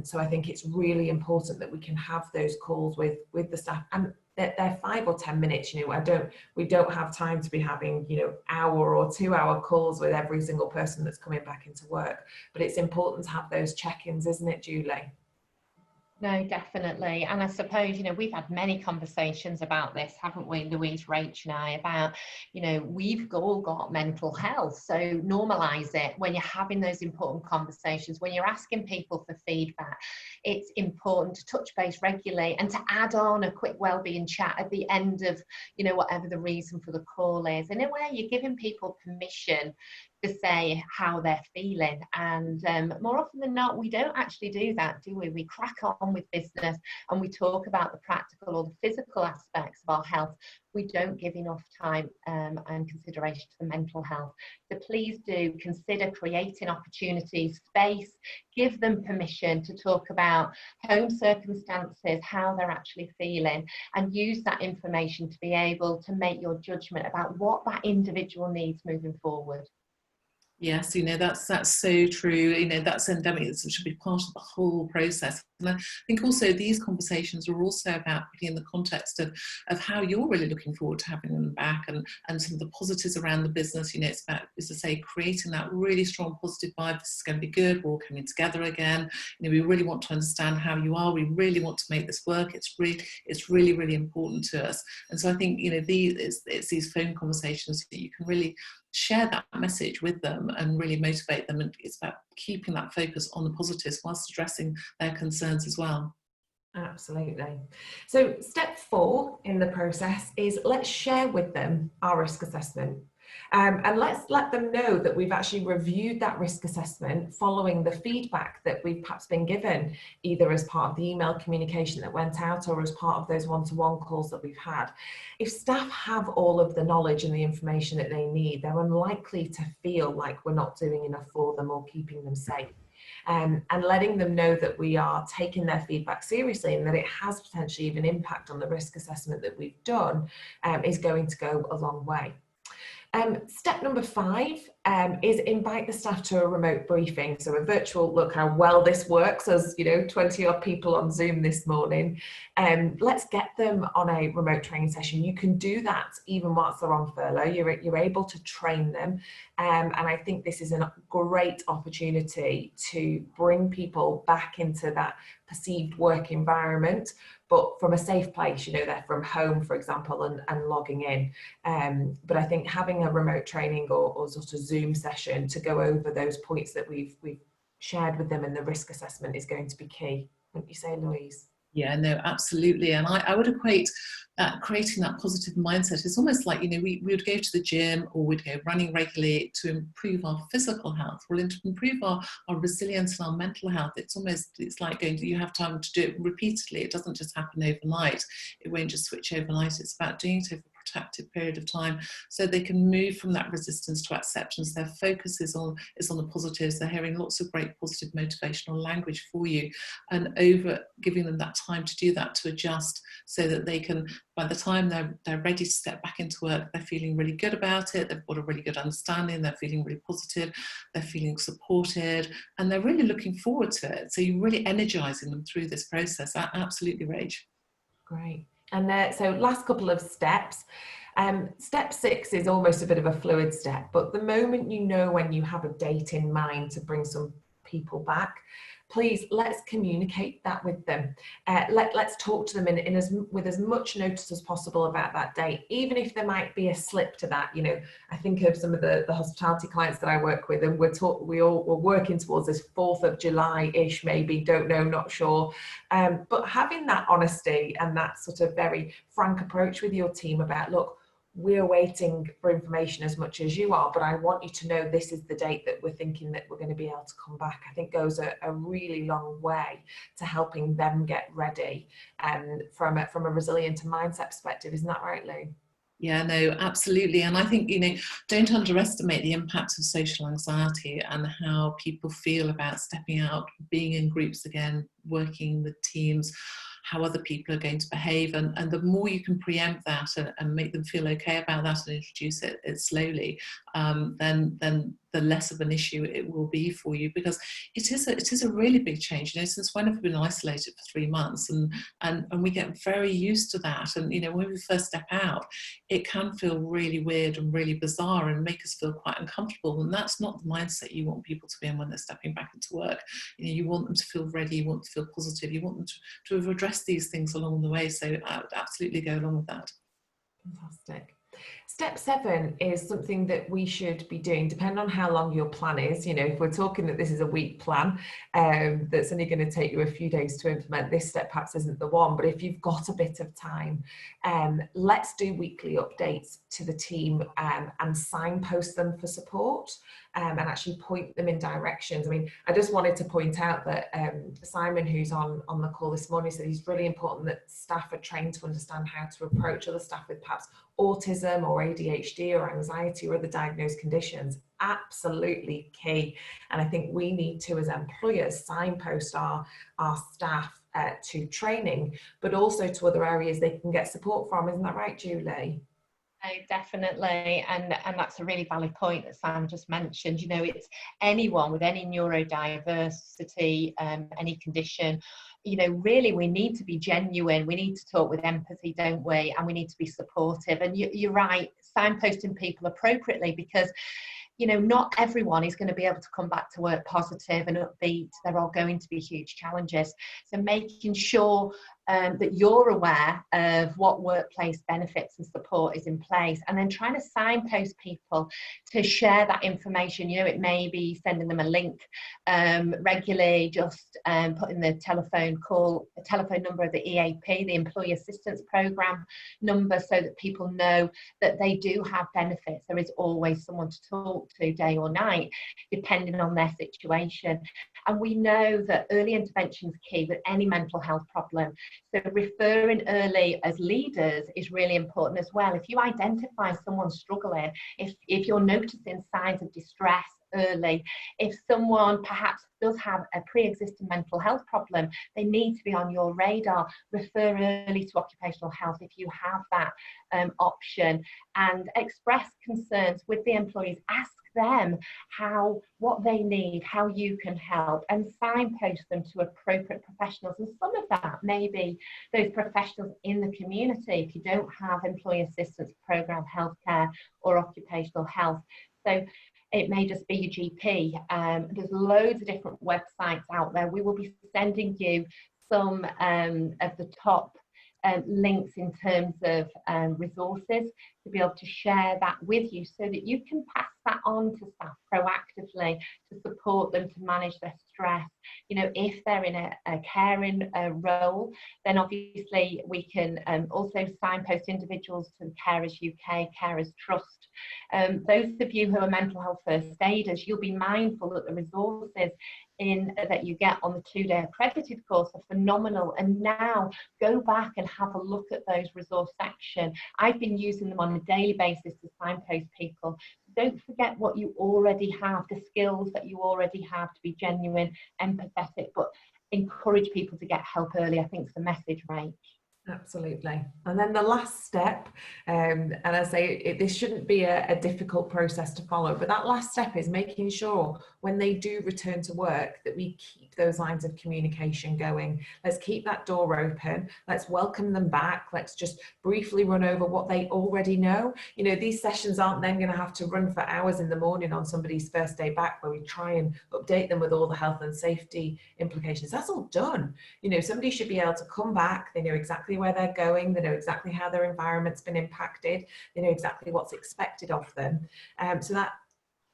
So I think it's really important that we can have those calls with the staff, and they're 5 or 10 minutes. We don't have time to be having, hour or 2 hour calls with every single person that's coming back into work. But it's important to have those check-ins, isn't it, Julie? No, definitely. And I suppose, we've had many conversations about this, haven't we, Louise, Rach and I, about, we've all got mental health. So normalise it when you're having those important conversations, when you're asking people for feedback. It's important to touch base regularly and to add on a quick wellbeing chat at the end of, whatever the reason for the call is. In a way, you're giving people permission to say how they're feeling, and more often than not we don't actually do that, do we? We crack on with business and we talk about the practical or the physical aspects of our health. We don't give enough time and consideration to the mental health. So please do consider creating opportunities, space, give them permission to talk about home circumstances, how they're actually feeling, and use that information to be able to make your judgment about what that individual needs moving forward. Yes, that's so true. That's endemic. It should be part of the whole process. And I think also these conversations are also about putting in the context of how you're really looking forward to having them back, and some of the positives around the business. It's about, as I say, creating that really strong positive vibe. This is going to be good. We're all coming together again. We really want to understand how you are. We really want to make this work. It's really, really important to us. And so I think, it's these phone conversations that you can really share that message with them and really motivate them. And it's about keeping that focus on the positives whilst addressing their concerns as well. Absolutely. So step 4 in the process is let's share with them our risk assessment. And let's let them know that we've actually reviewed that risk assessment following the feedback that we've perhaps been given, either as part of the email communication that went out or as part of those one-to-one calls that we've had. If staff have all of the knowledge and the information that they need, they're unlikely to feel like we're not doing enough for them or keeping them safe. And letting them know that we are taking their feedback seriously and that it has potentially even impact on the risk assessment that we've done is going to go a long way. Step number 5 is invite the staff to a remote briefing. So a virtual look how well this works, as 20 odd people on Zoom this morning. Let's get them on a remote training session. You can do that even whilst they're on furlough. You're able to train them. And I think this is a great opportunity to bring people back into that perceived work environment, but from a safe place, they're from home, for example, and logging in. But I think having a remote training or sort of Zoom session to go over those points that we've shared with them in the risk assessment is going to be key. Wouldn't you say, Louise? Yeah, no, absolutely. And I would equate creating that positive mindset. It's almost like, we would go to the gym or we'd go running regularly to improve our physical health, or to improve our resilience and our mental health. It's like you have time to do it repeatedly. It doesn't just happen overnight. It won't just switch overnight. It's about doing it over a protracted period of time, so they can move from that resistance to acceptance. Their focus is on the positives. They're hearing lots of great positive motivational language for you, and over giving them that time to do that, to adjust, so that they can, by the time they're ready to step back into work, they're feeling really good about it. They've got a really good understanding. They're feeling really positive. They're feeling supported, and they're really looking forward to it. So you're really energizing them through this process. Absolutely, Rach. Great. And so last couple of steps. Step 6 is almost a bit of a fluid step, but the moment when you have a date in mind to bring some people back, please let's communicate that with them. Let's talk to them with as much notice as possible about that date, even if there might be a slip to that. I think of some of the hospitality clients that I work with, and we're working towards this 4th of July-ish, maybe, don't know, not sure. But having that honesty and that sort of very frank approach with your team about, look, we're waiting for information as much as you are, but I want you to know this is the date that we're thinking that we're going to be able to come back, I think goes a really long way to helping them get ready, from a resilient mindset perspective. Isn't that right, Lou? Yeah, no, absolutely. And I think, don't underestimate the impact of social anxiety and how people feel about stepping out, being in groups again, working with teams, how other people are going to behave. And the more you can preempt that and make them feel okay about that and introduce it slowly, then the less of an issue it will be for you, because it is a really big change. Since when have we been isolated for 3 months, and we get very used to that. And when we first step out, it can feel really weird and really bizarre and make us feel quite uncomfortable. And that's not the mindset you want people to be in when they're stepping back into work. You want them to feel ready, you want to feel positive, you want them to have addressed these things along the way. So I would absolutely go along with that. Fantastic. Step 7 is something that we should be doing, depending on how long your plan is. If we're talking that this is a week plan, that's only going to take you a few days to implement, this step perhaps isn't the one. But if you've got a bit of time, let's do weekly updates to the team, and signpost them for support, and actually point them in directions. I just wanted to point out that Simon, who's on the call this morning, said it's really important that staff are trained to understand how to approach other staff with perhaps autism or ADHD or anxiety or other diagnosed conditions. Absolutely key. And I think we need to, as employers, signpost our staff to training, but also to other areas they can get support from. Isn't that right, Julie? Oh, definitely, and that's a really valid point that Sam just mentioned. It's anyone with any neurodiversity, any condition. Really, we need to be genuine. We need to talk with empathy, don't we? And we need to be supportive. And you're right, signposting people appropriately, because not everyone is going to be able to come back to work positive and upbeat. There are going to be huge challenges. So making sure that you're aware of what workplace benefits and support is in place, and then trying to signpost people to share that information. It may be sending them a link regularly, just putting the telephone number of the EAP, the Employee Assistance Programme number, so that people know that they do have benefits. There is always someone to talk to day or night, depending on their situation. And we know that early intervention is key with any mental health problem. So referring early as leaders is really important as well. If you identify someone struggling, if you're noticing signs of distress, early. If someone perhaps does have a pre-existing mental health problem, they need to be on your radar. Refer early to occupational health if you have that option, and express concerns with the employees. Ask them what they need, how you can help, and signpost them to appropriate professionals. And some of that may be those professionals in the community if you don't have employee assistance program, healthcare or occupational health. So it may just be your GP. There's loads of different websites out there. We will be sending you some of the top links in terms of resources to be able to share that with you, so that you can pass that on to staff proactively to support them to manage their stress. You know, if they're in a caring role, then obviously we can also signpost individuals to the Carers UK, Carers Trust. Those of you who are mental health first aiders, you'll be mindful that the resources that you get on the 2-day accredited course are phenomenal, and now go back and have a look at those resource section. I've been using them on a daily basis to signpost people. Don't forget what you already have, the skills that you already have, to be genuine, empathetic, but encourage people to get help early, I think is the message, Rach. Absolutely. And then the last step, and I say this shouldn't be a difficult process to follow, but that last step is making sure when they do return to work that we keep those lines of communication going. Let's keep that door open. Let's welcome them back. Let's just briefly run over what they already know. You know, these sessions aren't then going to have to run for hours in the morning on somebody's first day back, where we try and update them with all the health and safety implications. That's all done. You know, somebody should be able to come back. They know exactly where they're going. They know exactly how their environment's been impacted. They know exactly what's expected of them. So that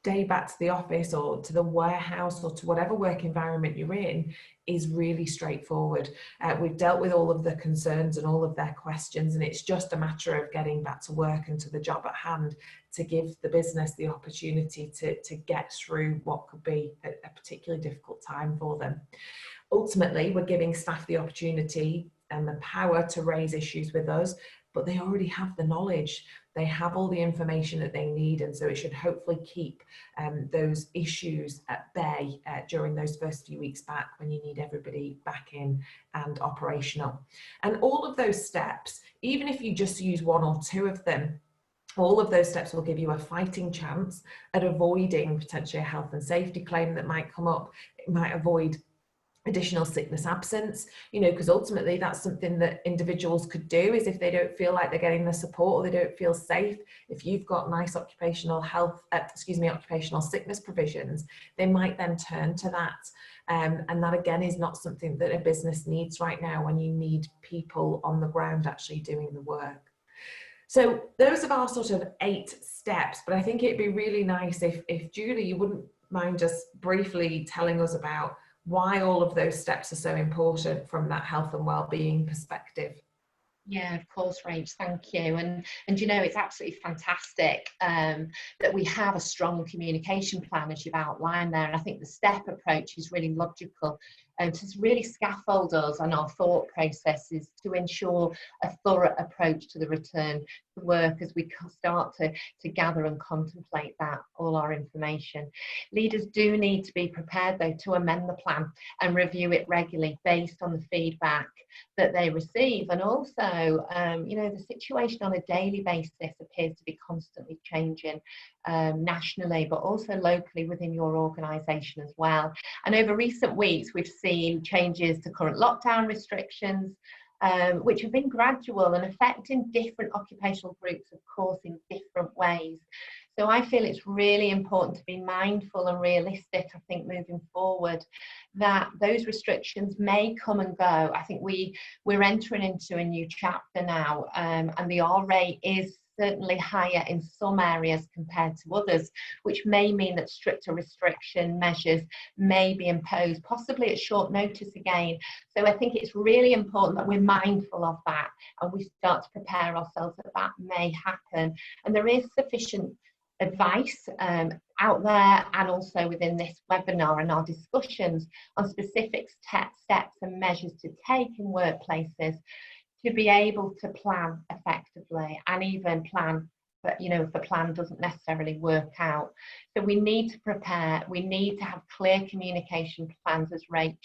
day back to the office or to the warehouse or to whatever work environment you're in is really straightforward. We've dealt with all of the concerns and all of their questions, and it's just a matter of getting back to work and to the job at hand to give the business the opportunity to get through what could be a particularly difficult time for them. Ultimately, we're giving staff the opportunity and the power to raise issues with us, but they already have the knowledge. They have all the information that they need, and so it should hopefully keep those issues at bay during those first few weeks back, when you need everybody back in and operational. And all of those steps, even if you just use one or two of them, all of those steps will give you a fighting chance at avoiding potentially a health and safety claim that might come up. It might avoid additional sickness absence, you know, because ultimately that's something that individuals could do, is if they don't feel like they're getting the support or they don't feel safe. If you've got nice occupational health, occupational sickness provisions, they might then turn to that. And that again is not something that a business needs right now, when you need people on the ground actually doing the work. So those are our sort of 8 steps, but I think it'd be really nice if Julie, you wouldn't mind just briefly telling us about why all of those steps are so important from that health and well-being perspective. Yeah, of course, Rach, thank you. And you know, it's absolutely fantastic that we have a strong communication plan, as you've outlined there. And I think the step approach is really logical, and to really scaffold us on our thought processes to ensure a thorough approach to the return to work as we start to gather and contemplate that, all our information. Leaders do need to be prepared, though, to amend the plan and review it regularly based on the feedback that they receive. And also, you know, the situation on a daily basis appears to be constantly changing nationally, but also locally within your organisation as well. And over recent weeks, we've seen changes to current lockdown restrictions, which have been gradual and affecting different occupational groups, of course, in different ways. So I feel it's really important to be mindful and realistic, I think, moving forward, that those restrictions may come and go. I think we're entering into a new chapter now, and the R rate is certainly higher in some areas compared to others, which may mean that stricter restriction measures may be imposed, possibly at short notice again. So I think it's really important that we're mindful of that and we start to prepare ourselves that may happen. And there is sufficient advice out there, and also within this webinar and our discussions on specific steps and measures to take in workplaces to be able to plan effectively and even plan if a plan doesn't necessarily work out. So we need to prepare, we need to have clear communication plans, as Rach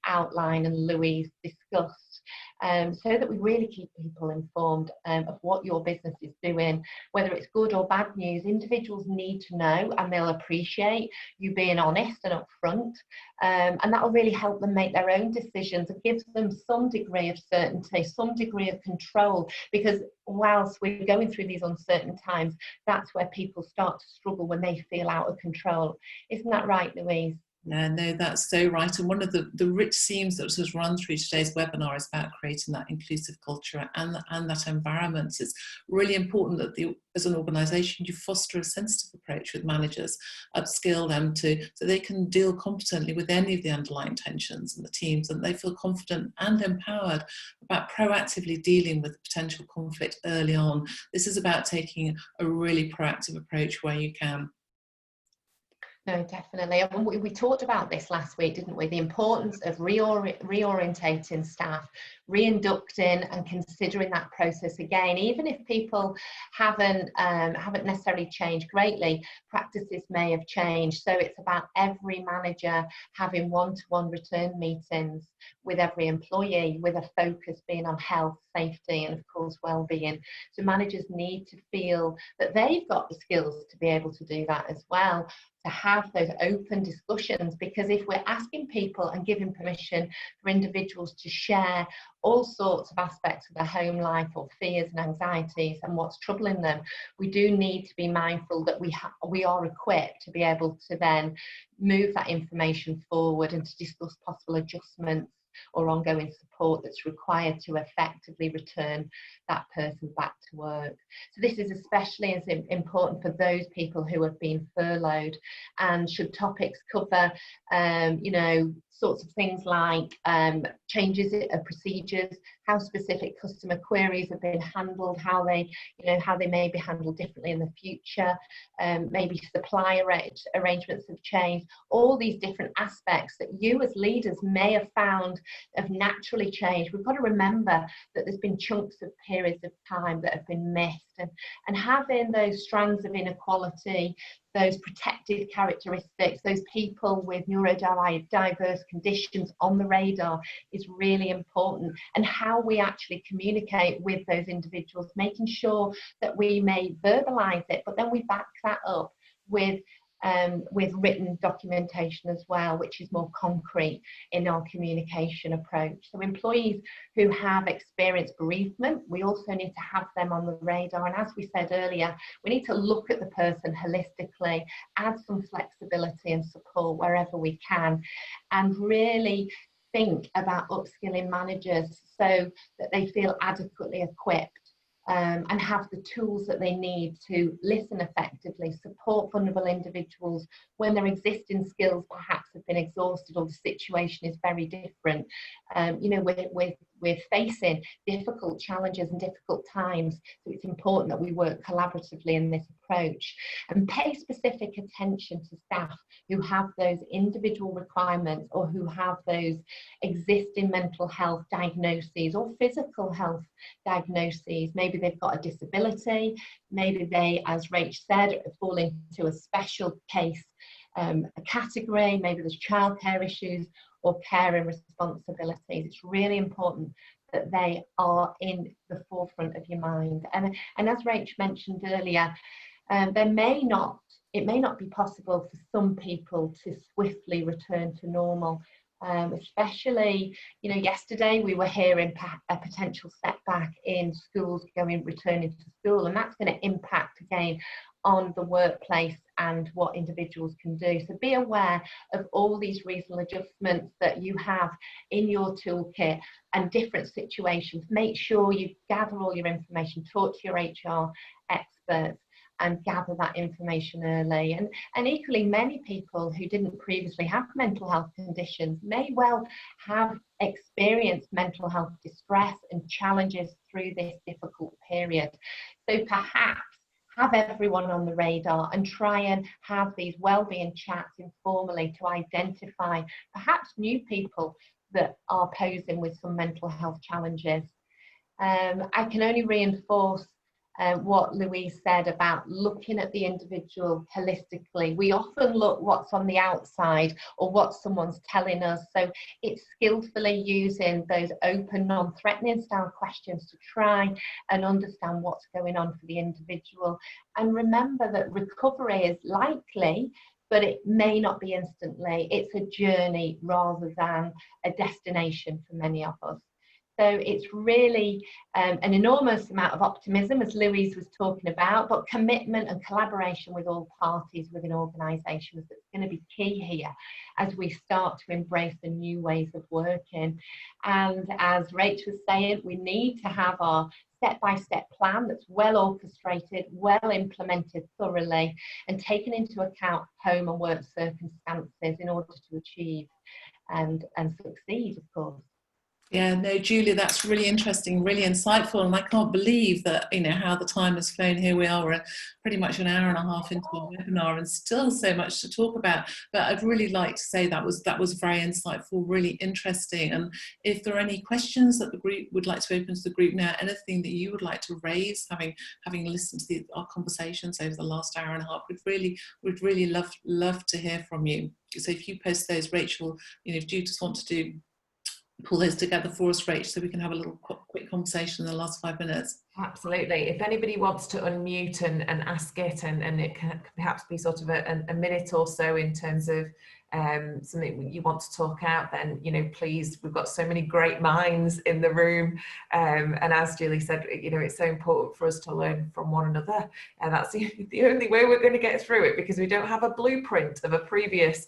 outlined and Louise discussed, so that we really keep people informed of what your business is doing, whether it's good or bad news. Individuals need to know, and they'll appreciate you being honest and upfront, and that will really help them make their own decisions. It gives them some degree of certainty, some degree of control, because whilst we're going through these uncertain times, that's where people start to struggle, when they feel out of control. Isn't that right, Louise? Yeah, no, that's so right. And one of the rich themes that was run through today's webinar is about creating that inclusive culture and that environment. It's really important that as an organisation, you foster a sensitive approach with managers, upskill them so they can deal competently with any of the underlying tensions in the teams, and they feel confident and empowered about proactively dealing with potential conflict early on. This is about taking a really proactive approach where you can. No, definitely. And we talked about this last week, didn't we? The importance of reorientating staff, reinducting and considering that process again. Even if people haven't necessarily changed greatly, practices may have changed. So it's about every manager having one-to-one return meetings with every employee, with a focus being on health, safety, and of course well-being. So managers need to feel that they've got the skills to be able to do that as well, to have those open discussions, because if we're asking people and giving permission for individuals to share all sorts of aspects of their home life, or fears and anxieties and what's troubling them, we do need to be mindful that we are equipped to be able to then move that information forward and to discuss possible adjustments or ongoing support that's required to effectively return that person back to work. So this is especially as important for those people who have been furloughed, and should topics cover sorts of things like changes of procedures, how specific customer queries have been handled, how they may be handled differently in the future, maybe supplier arrangements have changed, all these different aspects that you as leaders may have found have naturally changed. We've got to remember that there's been chunks of periods of time that have been missed, and having those strands of inequality, those protected characteristics, those people with neurodiverse conditions on the radar is really important. And how we actually communicate with those individuals, making sure that we may verbalise it, but then we back that up with written documentation as well, which is more concrete in our communication approach. So employees who have experienced bereavement, we also need to have them on the radar. And as we said earlier, we need to look at the person holistically, add some flexibility and support wherever we can, and really think about upskilling managers so that they feel adequately equipped and have the tools that they need to listen effectively, support vulnerable individuals when their existing skills perhaps have been exhausted or the situation is very different. We're facing difficult challenges and difficult times, so it's important that we work collaboratively in this approach and pay specific attention to staff who have those individual requirements or who have those existing mental health diagnoses or physical health diagnoses. Maybe they've got a disability, maybe they, as Rach said, fall into a special case category, maybe there's childcare issues or caring responsibilities. It's really important that they are in the forefront of your mind. And as Rach mentioned earlier, it may not be possible for some people to swiftly return to normal. Especially, yesterday we were hearing a potential setback in schools returning to school, and that's going to impact again on the workplace and what individuals can do. So be aware of all these reasonable adjustments that you have in your toolkit and different situations. Make sure you gather all your information, talk to your HR experts and gather that information early. And equally, many people who didn't previously have mental health conditions may well have experienced mental health distress and challenges through this difficult period. So perhaps have everyone on the radar and try and have these wellbeing chats informally to identify perhaps new people that are posing with some mental health challenges. I can only reinforce what Louise said about looking at the individual holistically. We often look what's on the outside or what someone's telling us. So it's skillfully using those open, non-threatening style questions to try and understand what's going on for the individual. And remember that recovery is likely, but it may not be instantly. It's a journey rather than a destination for many of us. So it's really an enormous amount of optimism, as Louise was talking about, but commitment and collaboration with all parties within organisations that's going to be key here as we start to embrace the new ways of working. And as Rach was saying, we need to have our step-by-step plan that's well orchestrated, well implemented thoroughly, and taken into account home and work circumstances in order to achieve and succeed, of course. Yeah, no, Julia, that's really interesting, really insightful, and I can't believe that, you know, how the time has flown. Here we are, we're pretty much an hour and a half into a webinar and still so much to talk about. But I'd really like to say that was very insightful, really interesting. And if there are any questions that the group would like to open to the group now, anything that you would like to raise, having listened to our conversations over the last hour and a half, we'd really love to hear from you. So if you post those, Rachel, you know, if you just want to pull those together for us, Rach, so we can have a little quick conversation in the last 5 minutes. Absolutely. If anybody wants to unmute and ask it, and it can perhaps be sort of a minute or so in terms of something you want to talk out, then, you know, please, we've got so many great minds in the room. And as Julie said, you know, it's so important for us to learn from one another. And that's the only way we're going to get through it, because we don't have a blueprint of a previous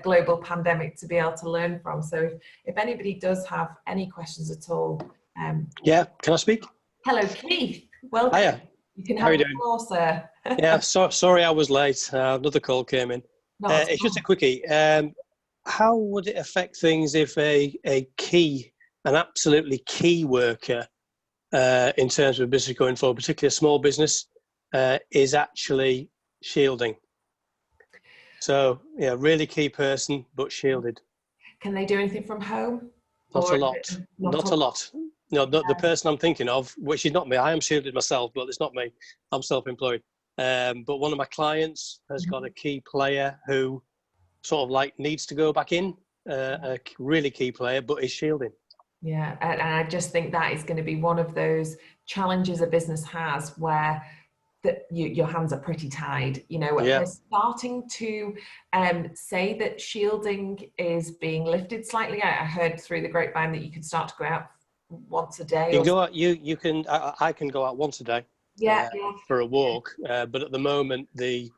global pandemic to be able to learn from. So if anybody does have any questions at all. Yeah, can I speak? Hello, Keith. Welcome. Hiya. You can have the floor, sir. Yeah, sorry I was late. Another call came in. It's just a quickie. How would it affect things if an absolutely key worker in terms of a business going forward, particularly a small business, is actually shielding? So, yeah, really key person, but shielded. Can they do anything from home? Not a lot. Not a lot. No, the person I'm thinking of, which is not me, I am shielded myself, but it's not me. I'm self-employed. But one of my clients has got a key player who sort of like needs to go back in, a really key player, but is shielding. Yeah, and I just think that is going to be one of those challenges a business has where your hands are pretty tied. You know, they're starting to say that shielding is being lifted slightly. I heard through the grapevine that you could start to go out once a day. You go out. You can. I can go out once a day. For a walk. But at the moment, the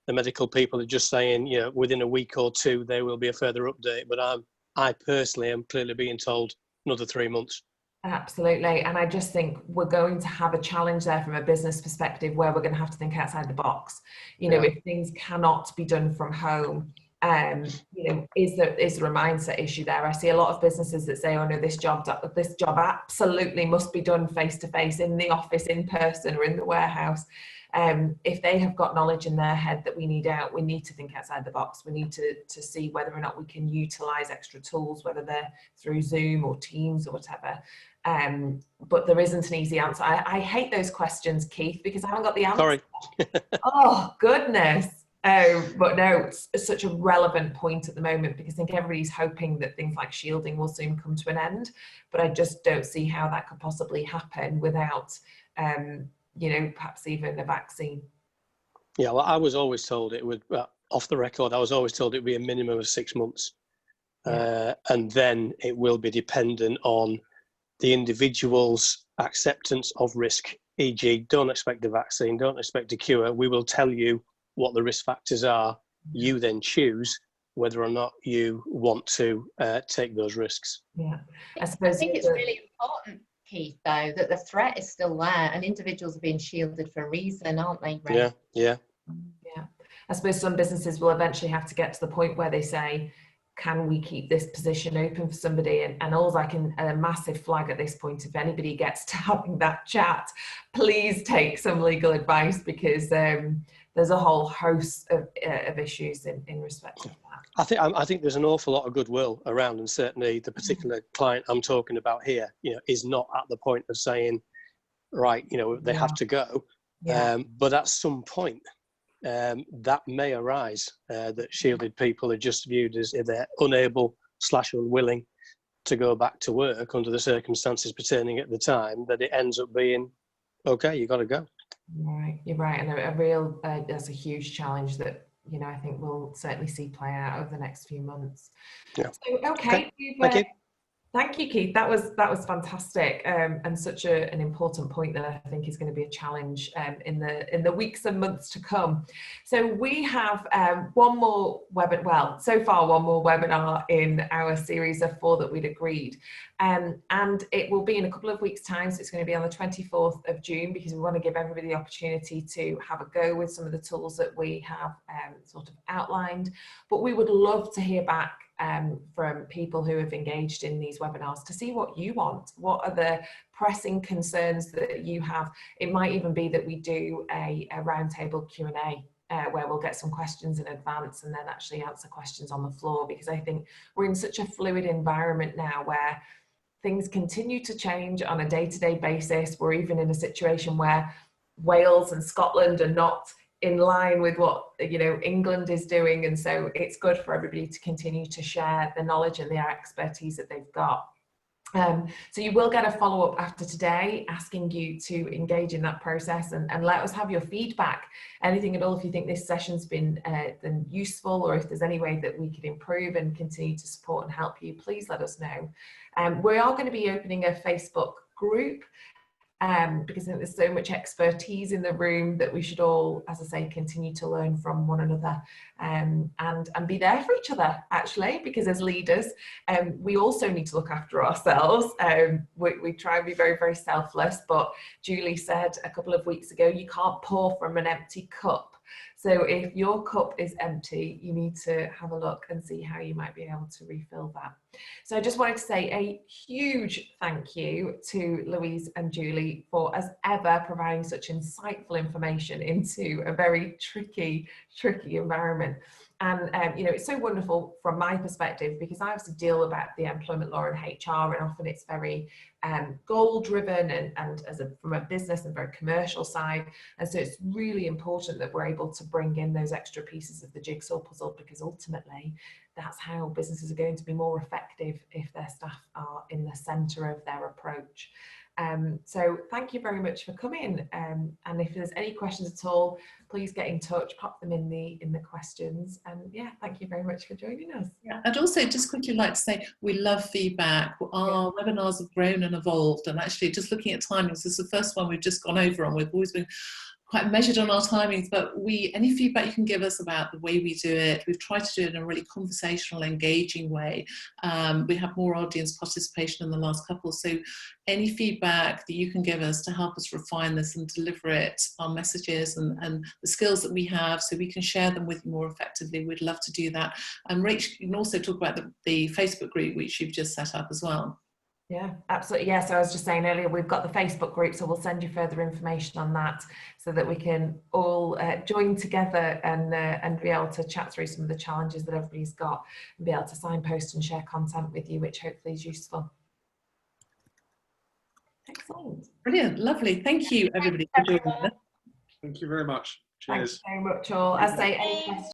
medical people are just saying, you know, within a week or two there will be a further update. But I personally am clearly being told another 3 months. Absolutely. And I just think we're going to have a challenge there from a business perspective where we're going to have to think outside the box. You know, if things cannot be done from home, you know, is there a mindset issue there? I see a lot of businesses that say, oh no, this job absolutely must be done face to face, in the office, in person, or in the warehouse. If they have got knowledge in their head that we need out, we need to think outside the box. We need to see whether or not we can utilize extra tools, whether they're through Zoom or Teams or whatever. But there isn't an easy answer. I hate those questions, Keith, because I haven't got the answer. Sorry. Oh, goodness. But no, it's such a relevant point at the moment, because I think everybody's hoping that things like shielding will soon come to an end. But I just don't see how that could possibly happen without, you know, perhaps even a vaccine. Yeah, well, I was always told it would, off the record, I was always told it would be a minimum of 6 months. And then it will be dependent on the individual's acceptance of risk, e.g. don't expect a vaccine, don't expect a cure. We will tell you what the risk factors are. You then choose whether or not you want to take those risks. Yeah, I think it's really important, Keith, though, that the threat is still there and individuals are being shielded for a reason, aren't they, Ray? Yeah. I suppose some businesses will eventually have to get to the point where they say, can we keep this position open for somebody? And all I can, a massive flag at this point, if anybody gets to having that chat, please take some legal advice, because there's a whole host of issues in respect of that. I think there's an awful lot of goodwill around, and certainly the particular client I'm talking about here, you know, is not at the point of saying, right, you know, they have to go. Yeah. But at some point, that may arise, that shielded people are just viewed as if they're unable / unwilling to go back to work under the circumstances pertaining at the time, that it ends up being, okay, you got to go. Right, you're right, and a real that's a huge challenge that, you know, I think we'll certainly see play out over the next few months. Yeah. So, okay, Thank you. Thank you, Keith. That was fantastic, and such an important point that I think is going to be a challenge in the weeks and months to come. So we have one more webinar. Well, so far one more webinar in our series of 4 that we'd agreed, and it will be in a couple of weeks' time. So it's going to be on the 24th of June, because we want to give everybody the opportunity to have a go with some of the tools that we have sort of outlined. But we would love to hear back from people who have engaged in these webinars to see what you want. What are the pressing concerns that you have? It might even be that we do a roundtable Q&A where we'll get some questions in advance and then actually answer questions on the floor, because I think we're in such a fluid environment now where things continue to change on a day-to-day basis. We're even in a situation where Wales and Scotland are not in line with what, you know, England is doing, and so it's good for everybody to continue to share the knowledge and their expertise that they've got. So you will get a follow-up after today asking you to engage in that process and let us have your feedback, anything at all. If you think this session's been useful, or if there's any way that we could improve and continue to support and help you, please let us know. We are going to be opening a Facebook group, because I think there's so much expertise in the room that we should all, as I say, continue to learn from one another, and be there for each other, actually, because as leaders, we also need to look after ourselves. We try and be very, very selfless, but Julie said a couple of weeks ago, you can't pour from an empty cup. So if your cup is empty, you need to have a look and see how you might be able to refill that. So I just wanted to say a huge thank you to Louise and Julie for, as ever, providing such insightful information into a very tricky environment. And you know, it's so wonderful from my perspective, because I obviously deal about the employment law and HR, and often it's very goal driven and from a business and very commercial side. And so it's really important that we're able to bring in those extra pieces of the jigsaw puzzle, because ultimately that's how businesses are going to be more effective if their staff are in the centre of their approach. So thank you very much for coming, and if there's any questions at all, please get in touch, pop them in the questions, and yeah, thank you very much for joining us. Yeah, I'd also just quickly like to say we love feedback. Our webinars have grown and evolved, and actually just looking at timings, this is the first one we've just gone over on. We've always been quite measured on our timings, but any feedback you can give us about the way we do it, we've tried to do it in a really conversational, engaging way. We have more audience participation in the last couple, so any feedback that you can give us to help us refine this and deliver it, our messages and the skills that we have, so we can share them with you more effectively, we'd love to do that. And Rach, you can also talk about the Facebook group, which you've just set up as well. Yeah, absolutely. Yeah, so I was just saying earlier, we've got the Facebook group, so we'll send you further information on that so that we can all join together and be able to chat through some of the challenges that everybody's got and be able to signpost and share content with you, which hopefully is useful. Excellent. Brilliant, lovely. Thank you, everybody, for joining us. Thank you very much. Cheers. Thanks very much, all. As I say, any questions?